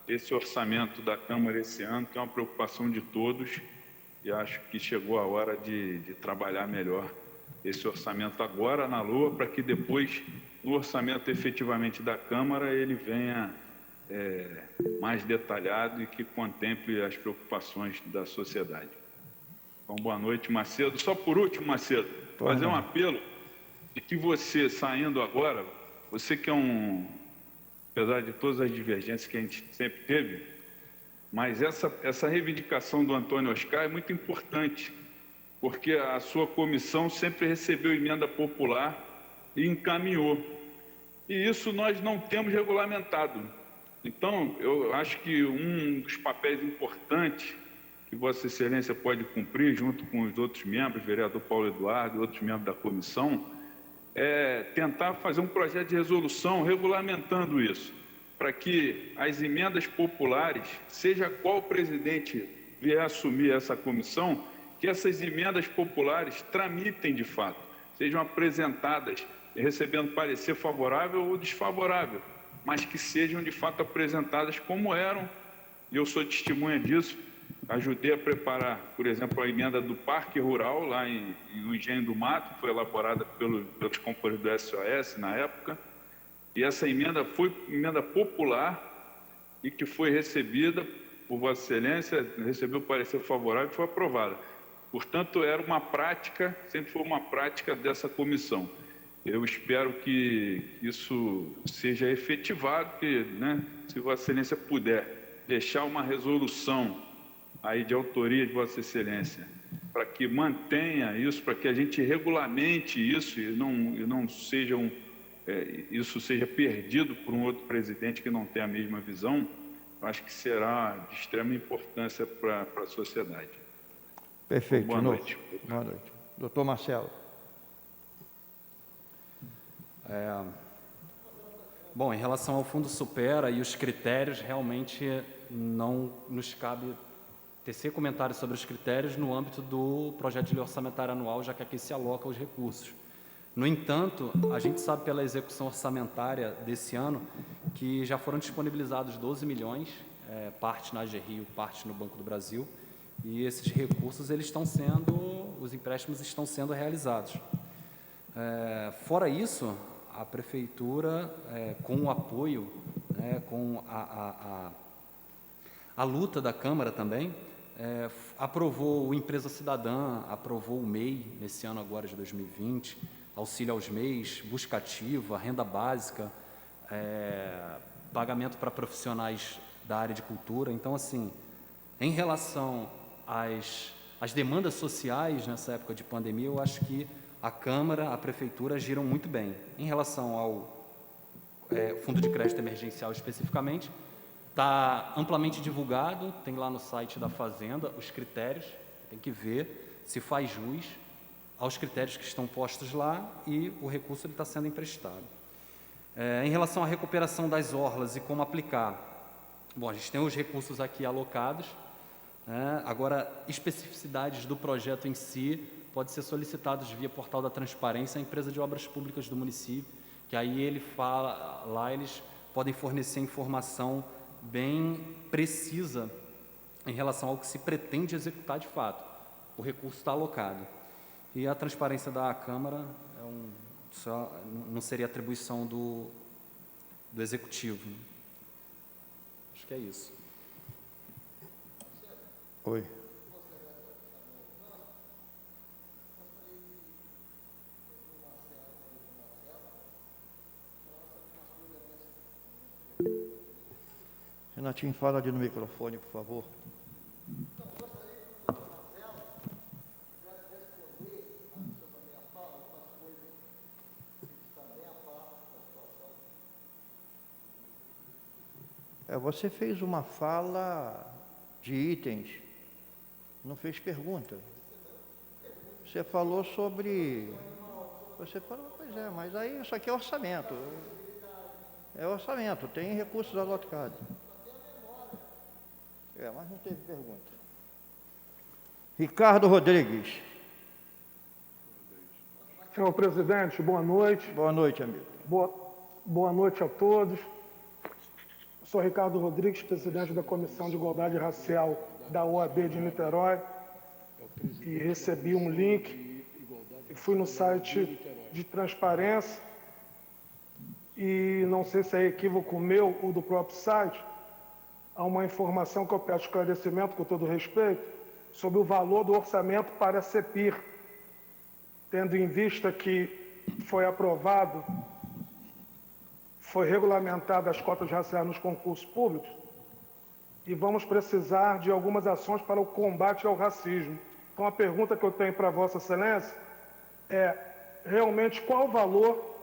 esse orçamento da Câmara esse ano, que é uma preocupação de todos, e acho que chegou a hora de trabalhar melhor esse orçamento agora na LOA, para que depois, no orçamento efetivamente da Câmara, ele venha mais detalhado e que contemple as preocupações da sociedade. Então, boa noite, Macedo. Só por último, Macedo, fazer um apelo de que você, saindo agora, você que apesar de todas as divergências que a gente sempre teve, mas essa reivindicação do Antônio Oscar é muito importante, porque a sua comissão sempre recebeu emenda popular e encaminhou. E isso nós não temos regulamentado. Então, eu acho que um dos papéis importantes que Vossa Excelência pode cumprir, junto com os outros membros, o vereador Paulo Eduardo e outros membros da comissão, é tentar fazer um projeto de resolução regulamentando isso, para que as emendas populares, seja qual presidente vier assumir essa comissão, que essas emendas populares tramitem de fato, sejam apresentadas recebendo parecer favorável ou desfavorável, mas que sejam de fato apresentadas como eram, e eu sou testemunha disso. Ajudei a preparar, por exemplo, a emenda do Parque Rural, lá no Engenho do Mato, que foi elaborada pelos companheiros do SOS na época, e essa emenda foi emenda popular e que foi recebida por Vossa Excelência, recebeu parecer favorável e foi aprovada. Portanto, era uma prática, sempre foi uma prática dessa comissão. Eu espero que isso seja efetivado, que, se Vossa Excelência puder deixar uma resolução aí de autoria de Vossa Excelência, para que mantenha isso, para que a gente regulamente isso e não seja isso seja perdido por um outro presidente que não tem a mesma visão, acho que será de extrema importância para a sociedade. Perfeito. Boa noite. Boa noite. Doutor Marcelo. Bom, em relação ao Fundo Supera e os critérios, realmente não nos cabe tecer comentários sobre os critérios no âmbito do projeto de lei orçamentária anual, já que aqui se aloca os recursos. No entanto, a gente sabe pela execução orçamentária desse ano que já foram disponibilizados 12 milhões, parte na AG Rio, parte no Banco do Brasil, e esses recursos os empréstimos estão sendo realizados. Fora isso, a Prefeitura, com o apoio, com a luta da Câmara também, aprovou o Empresa Cidadã, aprovou o MEI nesse ano agora de 2020, auxílio aos MEIs, busca ativa, renda básica, pagamento para profissionais da área de cultura. Então, assim, em relação às demandas sociais nessa época de pandemia, eu acho que a Câmara, a Prefeitura agiram muito bem. Em relação ao Fundo de Crédito Emergencial especificamente, está amplamente divulgado, tem lá no site da Fazenda os critérios, tem que ver se faz jus aos critérios que estão postos lá e o recurso está sendo emprestado. Em relação à recuperação das orlas e como aplicar, bom, a gente tem os recursos aqui alocados, agora especificidades do projeto em si pode ser solicitados via portal da transparência à empresa de obras públicas do município, que aí eles podem fornecer informação bem precisa em relação ao que se pretende executar de fato. O recurso está alocado. E a transparência da Câmara Só não seria atribuição do Executivo. Acho que é isso. Oi. Renatinho, fala ali no microfone, por favor. Você fez uma fala de itens, não fez pergunta. Você falou sobre... Você falou, pois é, mas aí isso aqui é orçamento. É orçamento, tem recursos alocados. Mas não teve pergunta. Ricardo Rodrigues. Senhor presidente, boa noite. Boa noite, amigo. Boa noite a todos. Sou Ricardo Rodrigues, presidente da Comissão de Igualdade Racial da OAB de Niterói, e recebi um link e fui no site de transparência e não sei se é equívoco meu ou do próprio site, há uma informação que eu peço esclarecimento, com todo respeito, sobre o valor do orçamento para a CEPIR, tendo em vista que foi aprovado, foi regulamentada as cotas raciais nos concursos públicos e vamos precisar de algumas ações para o combate ao racismo. Então, a pergunta que eu tenho para Vossa Excelência é, realmente, qual o valor,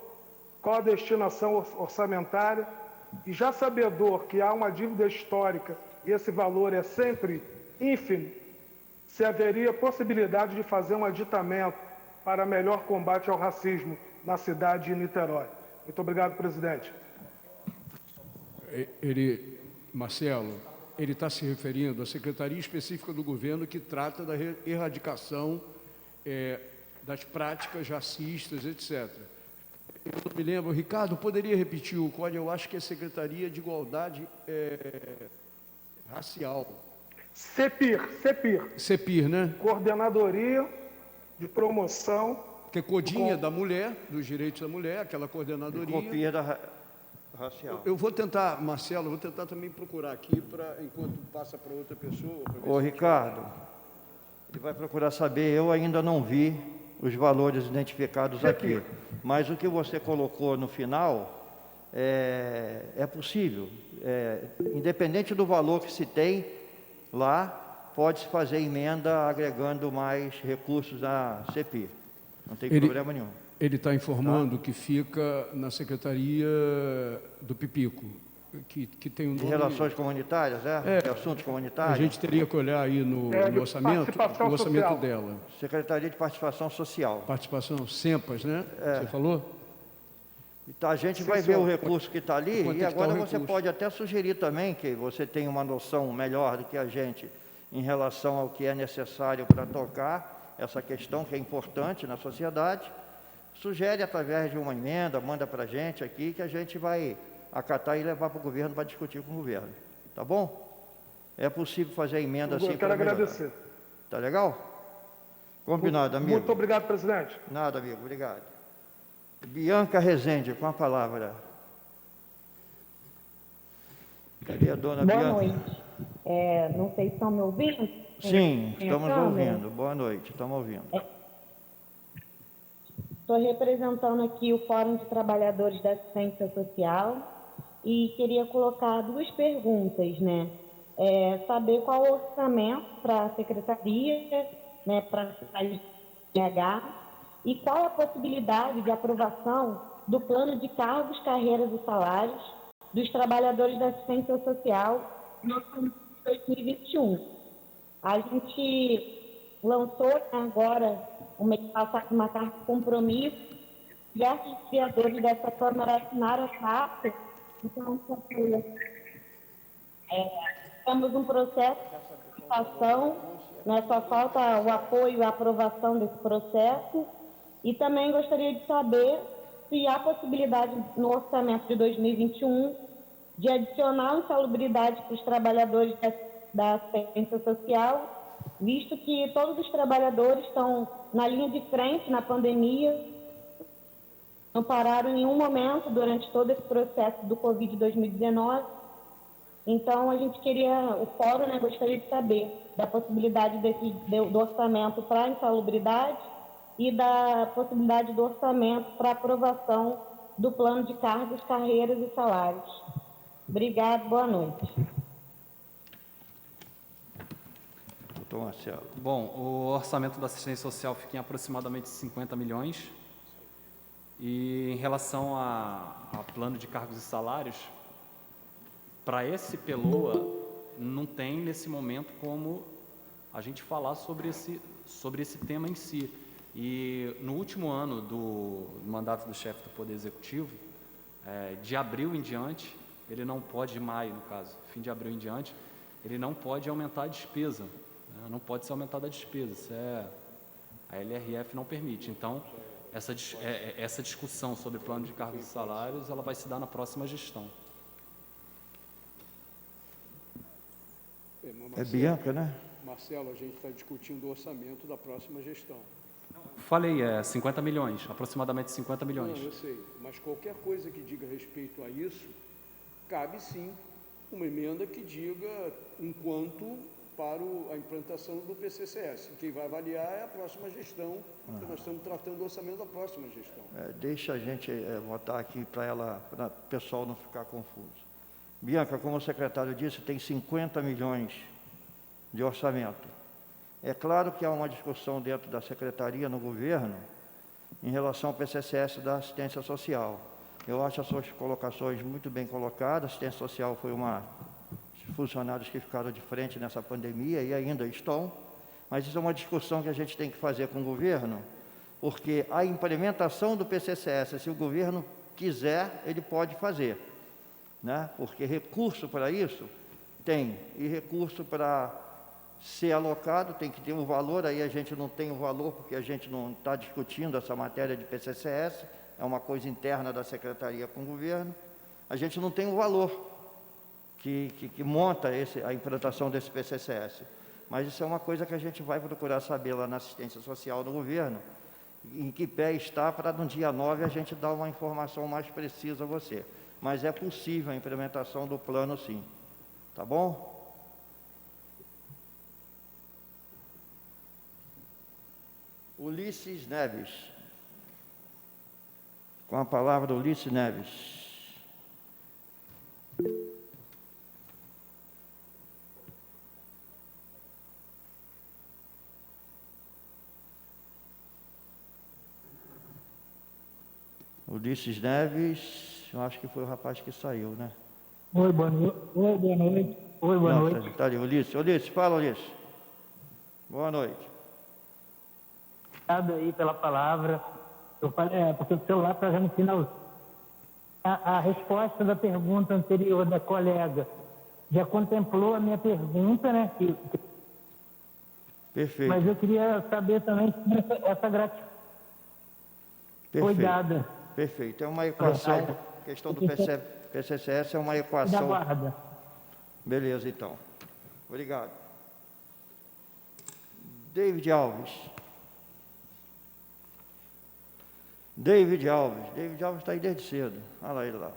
qual a destinação orçamentária, e já sabedor que há uma dívida histórica e esse valor é sempre ínfimo, se haveria possibilidade de fazer um aditamento para melhor combate ao racismo na cidade de Niterói. Muito obrigado, presidente. Marcelo, ele está se referindo à secretaria específica do governo que trata da erradicação das práticas racistas, etc. Eu não me lembro, Ricardo, poderia repetir o código? Eu acho que é Secretaria de Igualdade Racial. CEPIR, né? Coordenadoria de Promoção... Que é codinha da mulher, dos direitos da mulher, aquela coordenadoria. Copia da racial. Eu vou tentar, Marcelo, vou tentar também procurar aqui, enquanto passa para outra pessoa. Ô, Ricardo, ele vai procurar saber, eu ainda não vi os valores identificados aqui, mas o que você colocou no final é possível. Independente do valor que se tem lá, pode-se fazer emenda agregando mais recursos à CEPIR. Não tem problema nenhum. Ele está informando que fica na Secretaria do Pipico, que tem um nome... De Relações Comunitárias, de Assuntos Comunitários? A gente teria que olhar aí no orçamento, o orçamento dela. Secretaria de Participação Social. Participação, SEMPAS, né? Você falou? Então, a gente vai ver o recurso que está ali, e agora você pode até sugerir também que você tenha uma noção melhor do que a gente em relação ao que é necessário para tocar essa questão que é importante na sociedade. Sugere através de uma emenda, manda para a gente aqui, que a gente vai acatar e levar para o governo para discutir com o governo. Tá bom? É possível fazer a emenda assim para melhorar. Eu quero agradecer. Tá legal? Combinado, amigo. Muito obrigado, presidente. Nada, amigo. Obrigado. Bianca Rezende, com a palavra. Cadê a dona Bianca? Boa noite. Não sei se estão me ouvindo. Sim, estamos ouvindo. Boa noite, estamos ouvindo. Estou representando aqui o Fórum de Trabalhadores da Assistência Social e queria colocar duas perguntas, né? Saber qual o orçamento para a Secretaria, né, para a CNH, e qual a possibilidade de aprovação do plano de cargos, carreiras e salários dos trabalhadores da assistência social no ano de 2021. A gente lançou agora, o mês passado, uma carta de compromisso. Diversos vereadores dessa Câmara assinaram a carta. Então, estamos num processo de participação, né? Só falta o apoio e a aprovação desse processo. E também gostaria de saber se há possibilidade no orçamento de 2021 de adicionar insalubridade para os trabalhadores da assistência social, visto que todos os trabalhadores estão na linha de frente na pandemia não pararam em nenhum momento durante todo esse processo do Covid 2019. Então, a gente queria, o fórum, né, gostaria de saber da possibilidade do orçamento para a insalubridade e da possibilidade do orçamento para aprovação do plano de cargos, carreiras e salários. Obrigado, boa noite. Doutor Marcelo. Bom, o orçamento da assistência social fica em aproximadamente 50 milhões. E em relação a plano de cargos e salários, para esse PELOA, não tem nesse momento como a gente falar sobre esse tema em si. E no último ano do mandato do chefe do Poder Executivo, de abril em diante, ele não pode, de maio no caso, fim de abril em diante, ele não pode aumentar a despesa, né? Não pode ser aumentada a despesa, a LRF não permite. Então, essa discussão sobre plano de cargos e salários, ela vai se dar na próxima gestão. É Bianca, né? Marcelo, a gente está discutindo o orçamento da próxima gestão. Falei, 50 milhões, aproximadamente 50 milhões. Não, eu sei, mas qualquer coisa que diga respeito a isso, cabe sim uma emenda que diga um quanto para a implantação do PCCS. Quem vai avaliar é a próxima gestão, porque nós estamos tratando do orçamento da próxima gestão. Deixa a gente votar aqui para o pessoal não ficar confuso. Bianca, como o secretário disse, tem 50 milhões de orçamento. É claro que há uma discussão dentro da secretaria, no governo, em relação ao PCCS da assistência social. Eu acho as suas colocações muito bem colocadas. A assistência social foi dos funcionários que ficaram de frente nessa pandemia e ainda estão, mas isso é uma discussão que a gente tem que fazer com o governo, porque a implementação do PCCS, se o governo quiser, ele pode fazer, né? Porque recurso para isso tem, e recurso para ser alocado tem que ter um valor. Aí a gente não tem o valor porque a gente não está discutindo essa matéria de PCCS, é uma coisa interna da secretaria com o governo. A gente não tem o valor que monta a implantação desse PCCS, mas isso é uma coisa que a gente vai procurar saber lá na assistência social do governo, em que pé está, para no dia 9 a gente dar uma informação mais precisa a você. Mas é possível a implementação do plano, sim. Tá bom? Ulisses Neves. Com a palavra, Ulisses Neves. Ulisses Neves, eu acho que foi o rapaz que saiu, né? Oi, boa noite. Oi, boa noite. Oi, boa noite. Está ali, Ulisses. Ulisses, fala, Ulisses. Boa noite. Obrigado aí pela palavra. Eu falei, porque o celular está já no final. A resposta da pergunta anterior da colega já contemplou a minha pergunta, né? Perfeito. Mas eu queria saber também se essa gratidão foi dada. Perfeito. É uma equação, a questão do PCCS é uma equação. Da guarda. Beleza, então. Obrigado. David Alves. David Alves está aí desde cedo. Olha lá ele lá.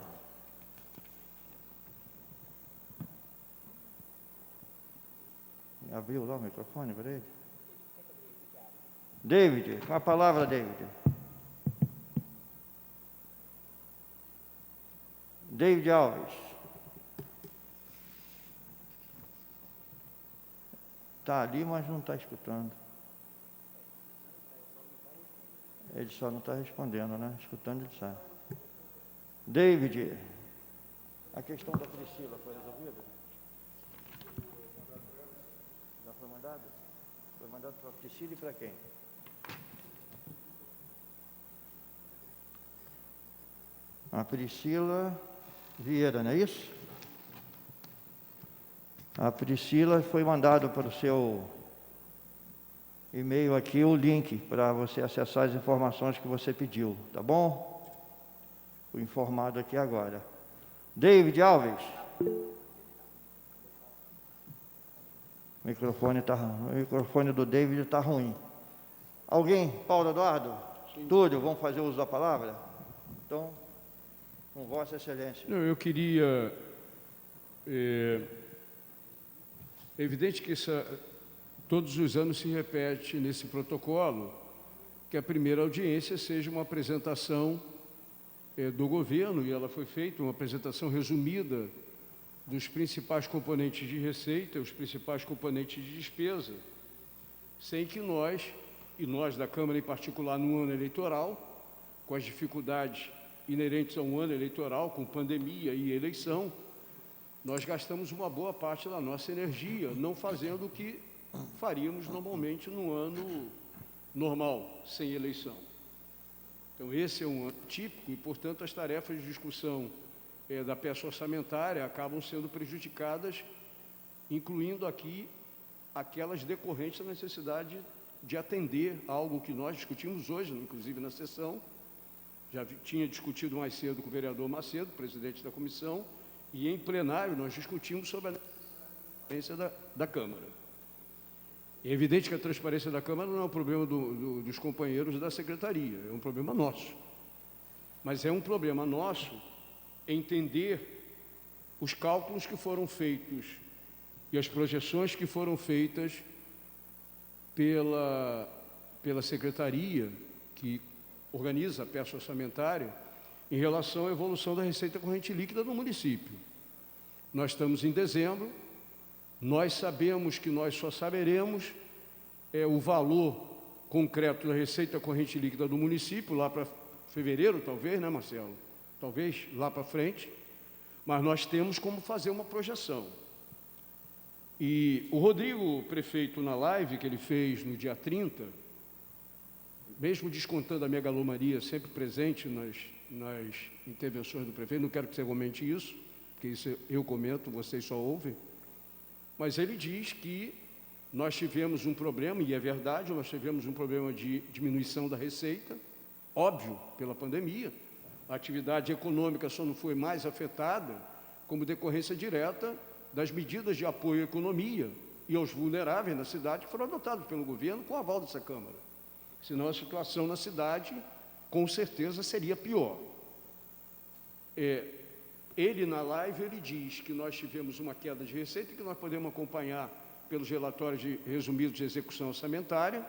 Abriu lá o microfone para ele? David, com a palavra, David. David Alves. Está ali, mas não está escutando. Ele só não está respondendo, né? Escutando, ele sabe. David, a questão da Priscila foi resolvida? Já foi mandada? Foi mandado para a Priscila e para quem? A Priscila Vieira, não é isso? A Priscila foi mandado para o seu e-mail aqui o link para você acessar as informações que você pediu, tá bom? Fui informado aqui agora. David Alves. O microfone do David está ruim. Alguém? Paulo Eduardo? Sim. Túlio, vamos fazer uso da palavra? Então, com Vossa Excelência. Não, eu queria... É evidente que todos os anos se repete nesse protocolo que a primeira audiência seja uma apresentação do governo, e ela foi feita, uma apresentação resumida dos principais componentes de receita, os principais componentes de despesa, sem que nós, e nós da Câmara em particular no ano eleitoral, com as dificuldades inerentes a um ano eleitoral, com pandemia e eleição, nós gastamos uma boa parte da nossa energia não fazendo o que faríamos normalmente num ano normal, sem eleição. Então, esse é um ano típico e, portanto, as tarefas de discussão da peça orçamentária acabam sendo prejudicadas, incluindo aqui aquelas decorrentes da necessidade de atender algo que nós discutimos hoje, inclusive na sessão. Já tinha discutido mais cedo com o vereador Macedo, presidente da comissão, e em plenário nós discutimos sobre a transparência da Câmara. É evidente que a transparência da Câmara não é um problema dos companheiros da Secretaria, é um problema nosso. Mas é um problema nosso entender os cálculos que foram feitos e as projeções que foram feitas pela Secretaria, que organiza a peça orçamentária, em relação à evolução da receita corrente líquida no município. Nós estamos em dezembro, nós sabemos que nós só saberemos o valor concreto da receita corrente líquida do município, lá para fevereiro, talvez, né, Marcelo? Talvez lá para frente, mas nós temos como fazer uma projeção. E o Rodrigo, prefeito, na live que ele fez no dia 30, mesmo descontando a megalomania sempre presente nas intervenções do prefeito, não quero que você comente isso, porque isso eu comento, vocês só ouvem, mas ele diz que nós tivemos um problema, e é verdade, nós tivemos um problema de diminuição da receita, óbvio, pela pandemia. A atividade econômica só não foi mais afetada como decorrência direta das medidas de apoio à economia e aos vulneráveis na cidade que foram adotadas pelo governo com o aval dessa Câmara. Senão a situação na cidade, com certeza, seria pior. Ele, na live, ele diz que nós tivemos uma queda de receita que nós podemos acompanhar pelos relatórios resumidos de execução orçamentária,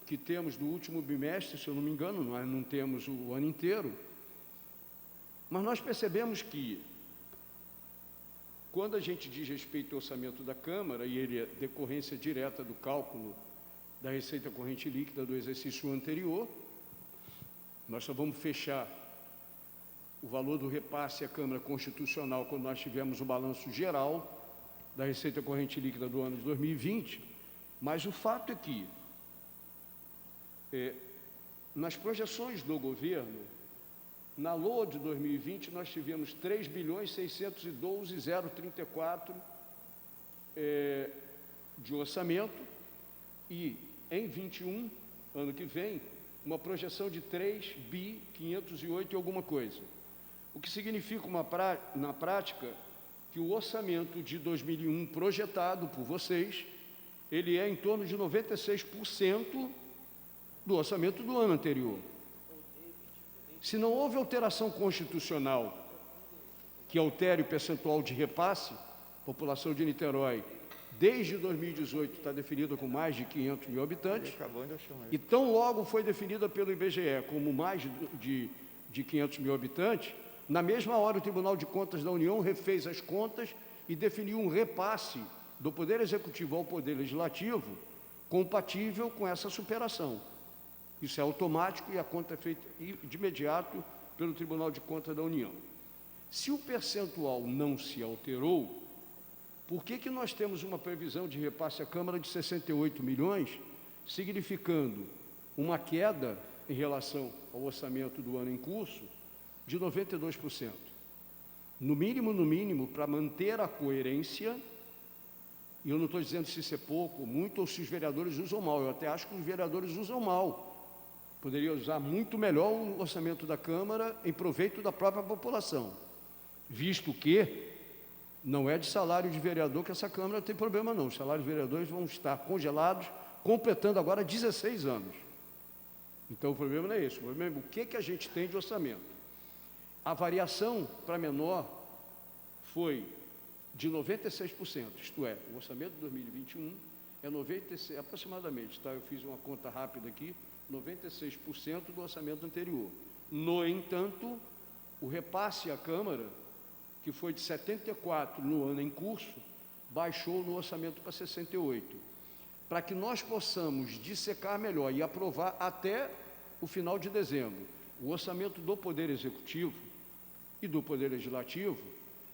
que temos do último bimestre, se eu não me engano, nós não temos o ano inteiro, mas nós percebemos que, quando a gente diz respeito ao orçamento da Câmara, e ele é decorrência direta do cálculo da receita corrente líquida do exercício anterior, nós só vamos fechar o valor do repasse à Câmara Constitucional quando nós tivermos o balanço geral da receita corrente líquida do ano de 2020, mas o fato é que, nas projeções do governo, na LOA de 2020, nós tivemos 3.612.034 de orçamento e, em 21, ano que vem, uma projeção de 3.508 e alguma coisa. O que significa, na prática, que o orçamento de 2001 projetado por vocês, ele é em torno de 96% do orçamento do ano anterior. Se não houve alteração constitucional que altere o percentual de repasse, a população de Niterói, desde 2018, está definida com mais de 500 mil habitantes, e tão logo foi definida pelo IBGE como mais de 500 mil habitantes, na mesma hora o Tribunal de Contas da União refez as contas e definiu um repasse do Poder Executivo ao Poder Legislativo compatível com essa superação. Isso é automático e a conta é feita de imediato pelo Tribunal de Contas da União. Se o percentual não se alterou, por que nós temos uma previsão de repasse à Câmara de 68 milhões, significando uma queda em relação ao orçamento do ano em curso de 92%? No mínimo, para manter a coerência, e eu não estou dizendo se isso é pouco, muito, ou se os vereadores usam mal, eu até acho que os vereadores usam mal. Poderia usar muito melhor o orçamento da Câmara em proveito da própria população, visto que não é de salário de vereador que essa Câmara tem problema, não. Os salários de vereadores vão estar congelados, completando agora 16 anos. Então, o problema não é esse. O problema é o que a gente tem de orçamento. A variação para menor foi de 96%, isto é, o orçamento de 2021 é 96, aproximadamente, tá? Eu fiz uma conta rápida aqui, 96% do orçamento anterior. No entanto, o repasse à Câmara, que foi de 74 no ano em curso, baixou no orçamento para 68, para que nós possamos dissecar melhor e aprovar até o final de dezembro o orçamento do Poder Executivo e do Poder Legislativo.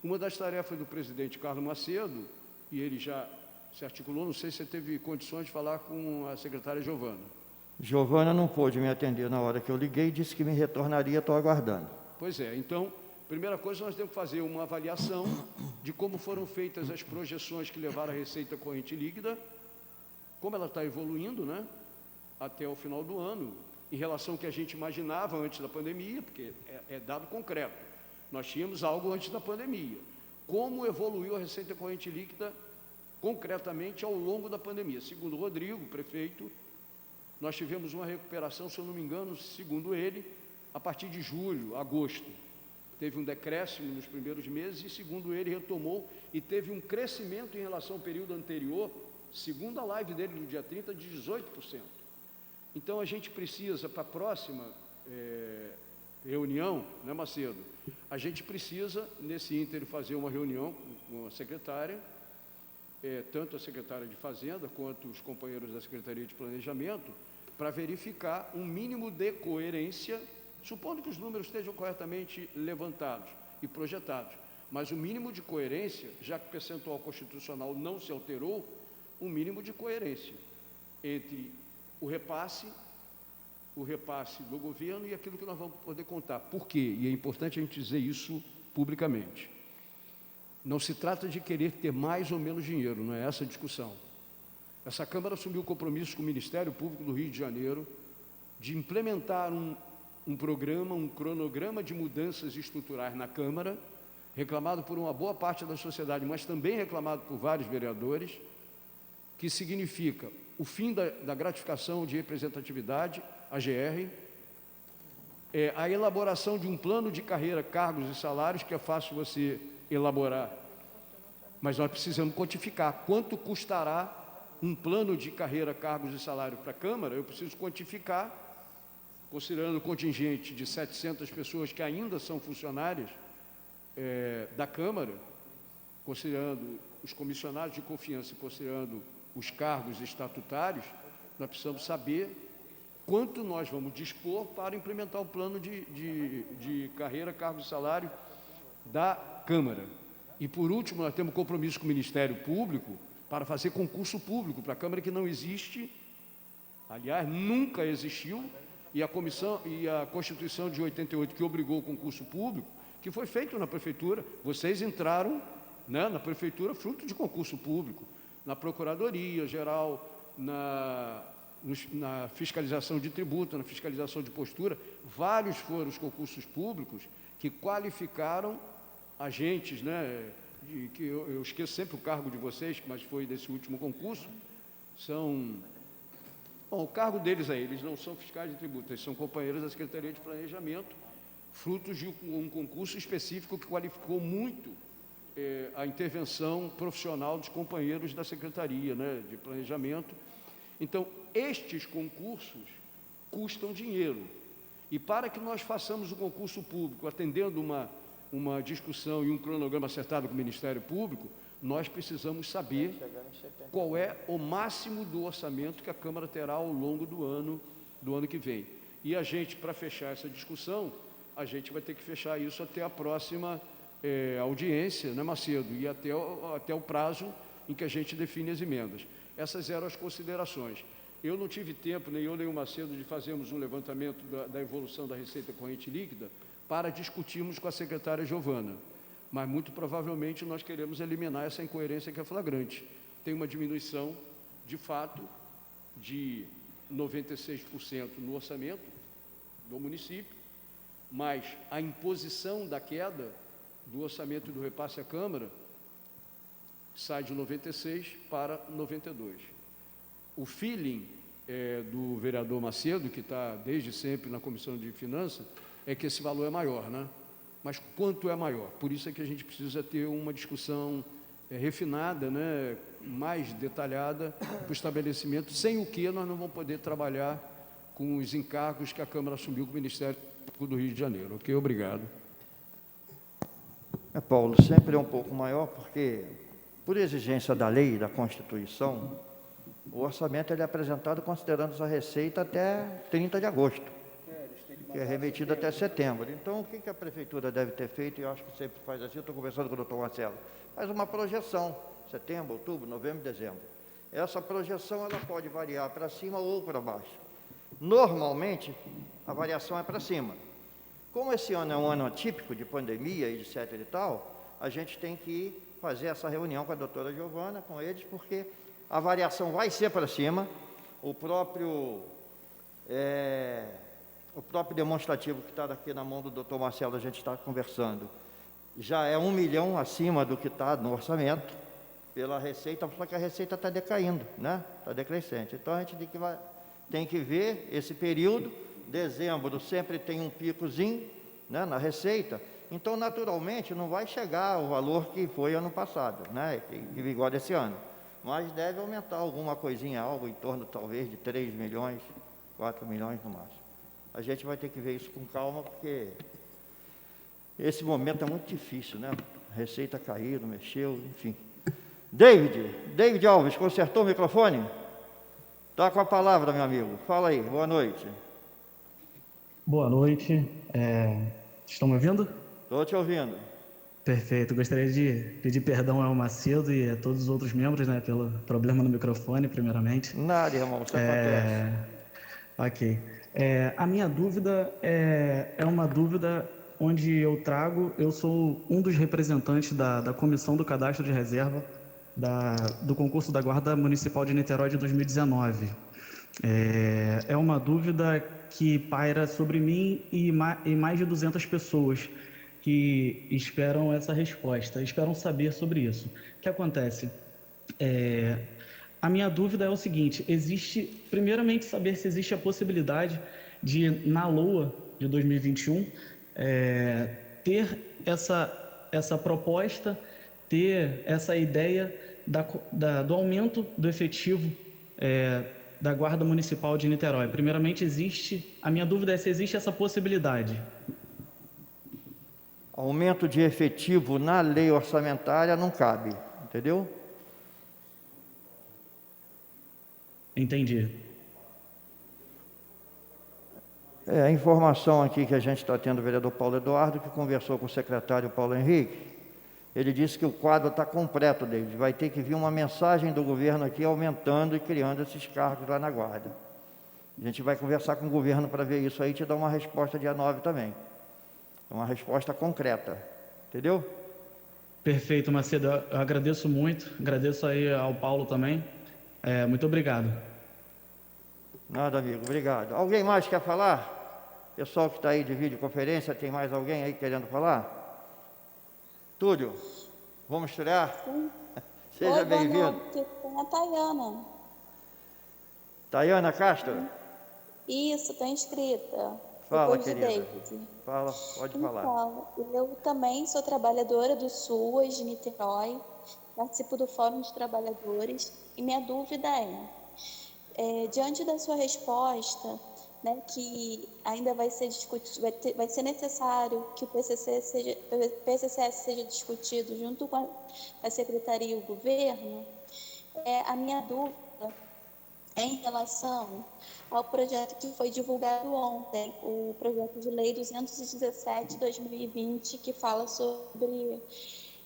Uma das tarefas do presidente Carlos Macedo, e ele já se articulou, não sei se você teve condições de falar com a secretária Giovana. Giovana não pôde me atender na hora que eu liguei, disse que me retornaria, estou aguardando. Pois é, então, primeira coisa, nós temos que fazer uma avaliação de como foram feitas as projeções que levaram a receita corrente líquida, como ela está evoluindo, né, até o final do ano, em relação ao que a gente imaginava antes da pandemia, porque é dado concreto. Nós tínhamos algo antes da pandemia. Como evoluiu a receita corrente líquida concretamente ao longo da pandemia? Segundo o Rodrigo, prefeito, nós tivemos uma recuperação, se eu não me engano, segundo ele, a partir de julho, agosto. Teve um decréscimo nos primeiros meses e, segundo ele, retomou e teve um crescimento em relação ao período anterior, segundo a live dele no dia 30, de 18%. Então, a gente precisa, para a próxima reunião, né, Macedo? A gente precisa, nesse ínterim, fazer uma reunião com a secretária, tanto a secretária de Fazenda quanto os companheiros da Secretaria de Planejamento, para verificar um mínimo de coerência, supondo que os números estejam corretamente levantados e projetados, mas o mínimo de coerência, já que o percentual constitucional não se alterou, um mínimo de coerência entre o repasse do governo e aquilo que nós vamos poder contar. Por quê? E é importante a gente dizer isso publicamente. Não se trata de querer ter mais ou menos dinheiro, não é essa a discussão. Essa Câmara assumiu o compromisso com o Ministério Público do Rio de Janeiro de implementar um programa, um cronograma de mudanças estruturais na Câmara, reclamado por uma boa parte da sociedade, mas também reclamado por vários vereadores, que significa o fim da gratificação de representatividade, a GR, a elaboração de um plano de carreira, cargos e salários, que é fácil você elaborar, mas nós precisamos quantificar quanto custará um plano de carreira, cargos e salário para a Câmara. Eu preciso quantificar, considerando o contingente de 700 pessoas que ainda são funcionárias da Câmara, considerando os comissionados de confiança e considerando os cargos estatutários, nós precisamos saber quanto nós vamos dispor para implementar o plano de carreira, cargo e salário da Câmara. E, por último, nós temos compromisso com o Ministério Público para fazer concurso público para a Câmara, que não existe, aliás, nunca existiu, e a Constituição de 88, que obrigou o concurso público, que foi feito na Prefeitura. Vocês entraram, né, na Prefeitura fruto de concurso público, na Procuradoria Geral, na fiscalização de tributo, na fiscalização de postura. Vários foram os concursos públicos que qualificaram agentes, né, que eu esqueço sempre o cargo de vocês, mas foi desse último concurso, o cargo deles eles não são fiscais de tributo, eles são companheiros da Secretaria de Planejamento, frutos de um concurso específico que qualificou muito a intervenção profissional dos companheiros da Secretaria, né, de Planejamento. Então, estes concursos custam dinheiro. E para que nós façamos o concurso público, atendendo uma discussão e um cronograma acertado com o Ministério Público, nós precisamos saber qual é o máximo do orçamento que a Câmara terá ao longo do ano que vem. E a gente, para fechar essa discussão, a gente vai ter que fechar isso até a próxima audiência, né, Macedo? E até o prazo em que a gente define as emendas. Essas eram as considerações. Eu não tive tempo, nem eu nem o Macedo, de fazermos um levantamento da evolução da receita corrente líquida para discutirmos com a secretária Giovana. Mas, muito provavelmente, nós queremos eliminar essa incoerência que é flagrante. Tem uma diminuição, de fato, de 96% no orçamento do município, mas a imposição da queda do orçamento e do repasse à Câmara sai de 96 para 92. O feeling do vereador Macedo, que está desde sempre na Comissão de Finanças, é que esse valor é maior, né? Mas quanto é maior? Por isso é que a gente precisa ter uma discussão refinada, né? Mais detalhada para o estabelecimento, sem o que nós não vamos poder trabalhar com os encargos que a Câmara assumiu com o Ministério Público do Rio de Janeiro. Ok? Obrigado. Paulo, sempre é um pouco maior, porque, por exigência da lei e da Constituição, o orçamento ele é apresentado considerando a receita até 30 de agosto, que é remetido até setembro. Então, o que a Prefeitura deve ter feito, e eu acho que sempre faz assim, eu estou conversando com o doutor Marcelo, faz uma projeção, setembro, outubro, novembro, dezembro. Essa projeção ela pode variar para cima ou para baixo. Normalmente, a variação é para cima. Como esse ano é um ano atípico de pandemia e de etc e tal, a gente tem que fazer essa reunião com a doutora Giovana, com eles, porque a variação vai ser para cima. O próprio demonstrativo que está aqui na mão do doutor Marcelo, a gente está conversando, já é 1 milhão acima do que está no orçamento, pela receita, só que a receita está decaindo, né? Está decrescente. Então, a gente tem que ver esse período. Dezembro sempre tem um picozinho, né, na receita, então naturalmente não vai chegar ao valor que foi ano passado, né, que vigora esse ano, mas deve aumentar alguma coisinha, algo em torno talvez de 3 milhões, 4 milhões no máximo. A gente vai ter que ver isso com calma, porque esse momento é muito difícil, né? Receita caiu, mexeu, enfim. David Alves, consertou o microfone? Está com a palavra, meu amigo. Fala aí, boa noite. Boa noite. Estão me ouvindo? Estou te ouvindo. Perfeito. Gostaria de pedir perdão ao Macedo e a todos os outros membros, né, pelo problema no microfone, primeiramente. Nada, irmão, isso acontece. Ok. A minha dúvida é uma dúvida onde eu sou um dos representantes da Comissão do Cadastro de Reserva do concurso da Guarda Municipal de Niterói de 2019. É uma dúvida que paira sobre mim e mais de 200 pessoas que esperam essa resposta, esperam saber sobre isso. O que acontece? A minha dúvida é o seguinte: primeiramente, saber se existe a possibilidade de, na LOA de 2021, ter essa proposta, ter essa ideia do aumento do efetivo da Guarda Municipal de Niterói. Primeiramente, a minha dúvida é se existe essa possibilidade. Aumento de efetivo na lei orçamentária não cabe, entendeu? Entendi. A informação aqui que a gente está tendo do vereador Paulo Eduardo, que conversou com o secretário Paulo Henrique, ele disse que o quadro está completo, David. Vai ter que vir uma mensagem do governo aqui aumentando e criando esses cargos lá na Guarda. A gente vai conversar com o governo para ver isso aí e te dar uma resposta dia 9 também. Uma resposta concreta. Entendeu? Perfeito, Macedo. Eu agradeço muito. Agradeço aí ao Paulo também. Muito obrigado. Nada, amigo. Obrigado. Alguém mais quer falar? Pessoal que está aí de videoconferência, tem mais alguém aí querendo falar? Túlio, vamos estrear? Sim. Seja bem-vindo. Tem a Tayana. Tayana Castro? Isso, estou inscrita. Fala, depois querida. de David. Fala, pode falar. Então, eu também sou trabalhadora do SUAS de Niterói, participo do Fórum de Trabalhadores, e minha dúvida diante da sua resposta, né, que ainda vai ser discutido, vai ser necessário que o PCCS seja discutido junto com a Secretaria e o Governo, a minha dúvida é em relação ao projeto que foi divulgado ontem, o projeto de lei 217/2020, que fala sobre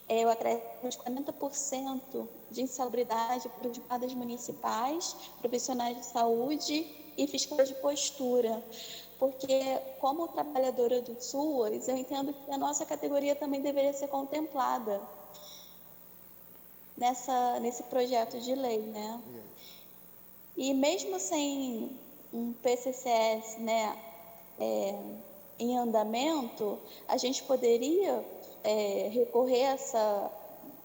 o acréscimo de 40% de insalubridade para os guardas municipais, profissionais de saúde e fiscais de postura. Porque, como trabalhadora do SUAS, eu entendo que a nossa categoria também deveria ser contemplada nesse projeto de lei, né? E mesmo sem um PCCS, né, em andamento, a gente poderia recorrer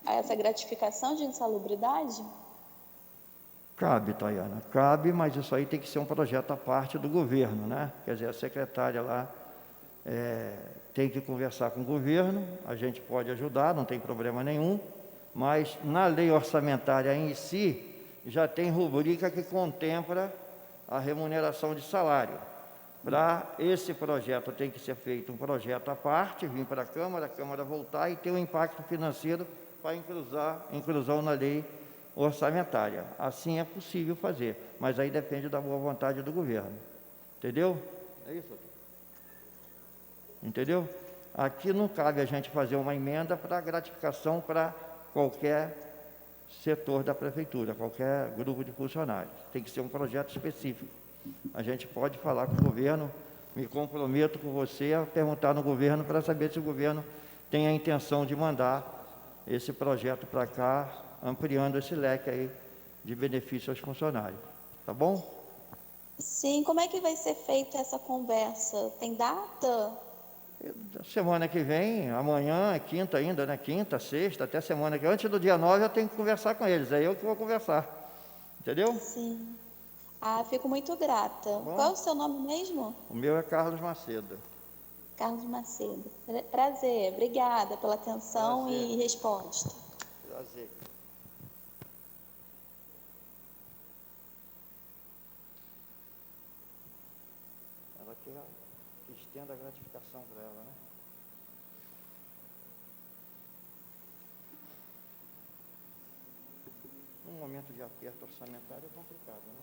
a essa gratificação de insalubridade? Cabe, Tayana, cabe, mas isso aí tem que ser um projeto à parte do governo, né? Quer dizer, a secretária lá tem que conversar com o governo, a gente pode ajudar, não tem problema nenhum, mas na lei orçamentária em si, já tem rubrica que contempla a remuneração de salário. Para esse projeto tem que ser feito um projeto à parte, vir para a Câmara voltar e ter um impacto financeiro para inclusão na lei orçamentária. Assim é possível fazer, mas aí depende da boa vontade do governo. Entendeu? É isso, doutor? Entendeu? Aqui não cabe a gente fazer uma emenda para gratificação para qualquer setor da prefeitura, qualquer grupo de funcionários. Tem que ser um projeto específico. A gente pode falar com o governo, me comprometo com você a perguntar no governo para saber se o governo tem a intenção de mandar esse projeto para cá, ampliando esse leque aí de benefício aos funcionários. Tá bom? Sim, como é que vai ser feita essa conversa? Tem data? Semana que vem, amanhã é quinta ainda, né? Quinta, sexta, até semana que vem. Antes do dia 9 eu tenho que conversar com eles, é eu que vou conversar. Entendeu? Sim. Ah, fico muito grata. Qual é o seu nome mesmo? O meu é Carlos Macedo. Carlos Macedo. Prazer, obrigada pela atenção e resposta. Prazer. Ela quer que estenda a gratificação para ela, né? Num momento de aperto orçamentário é complicado, né?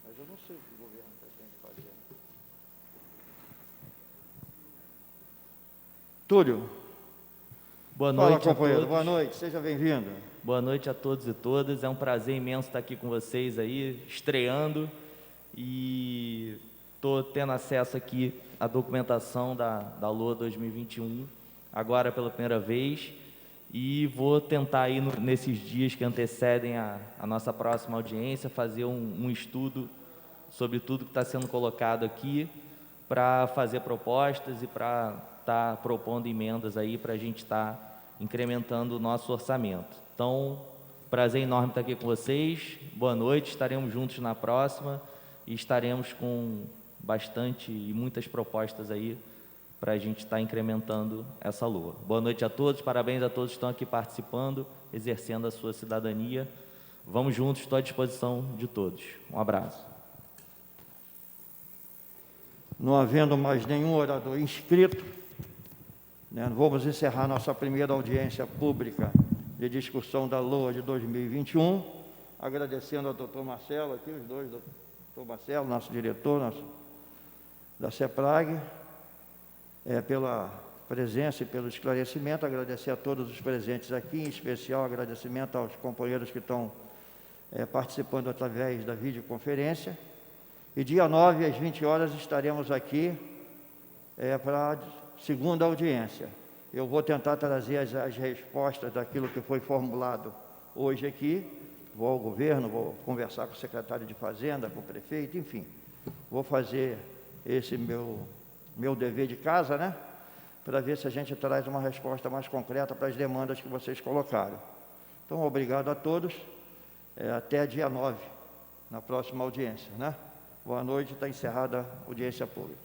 Mas eu não sei o que o governo pretende fazer. Túlio. Boa noite. Fala, companheiro. Boa noite, seja bem-vindo. Boa noite a todos e todas. É um prazer imenso estar aqui com vocês aí, estreando. E estou tendo acesso aqui à documentação da LOA 2021, agora pela primeira vez. E vou tentar aí, nesses dias que antecedem a nossa próxima audiência, fazer um estudo sobre tudo que está sendo colocado aqui, para fazer propostas e para estar propondo emendas aí para a gente estar incrementando o nosso orçamento. Então, prazer enorme estar aqui com vocês. Boa noite, estaremos juntos na próxima e estaremos com bastante e muitas propostas aí para a gente estar incrementando essa LOA. Boa noite a todos, parabéns a todos que estão aqui participando, exercendo a sua cidadania. Vamos juntos, estou à disposição de todos. Um abraço. Não havendo mais nenhum orador inscrito, né, vamos encerrar nossa primeira audiência pública de discussão da LOA de 2021, agradecendo ao doutor Marcelo, aqui os dois, doutor Marcelo, nosso diretor da CEPRAG, pela presença e pelo esclarecimento, agradecer a todos os presentes aqui, em especial agradecimento aos companheiros que estão participando através da videoconferência. E dia 9, às 20 horas, estaremos aqui para a segunda audiência. Eu vou tentar trazer as respostas daquilo que foi formulado hoje aqui. Vou ao governo, vou conversar com o secretário de Fazenda, com o prefeito, enfim. Vou fazer esse meu dever de casa, né? Para ver se a gente traz uma resposta mais concreta para as demandas que vocês colocaram. Então, obrigado a todos. Até dia 9, na próxima audiência, né? Boa noite, está encerrada a audiência pública.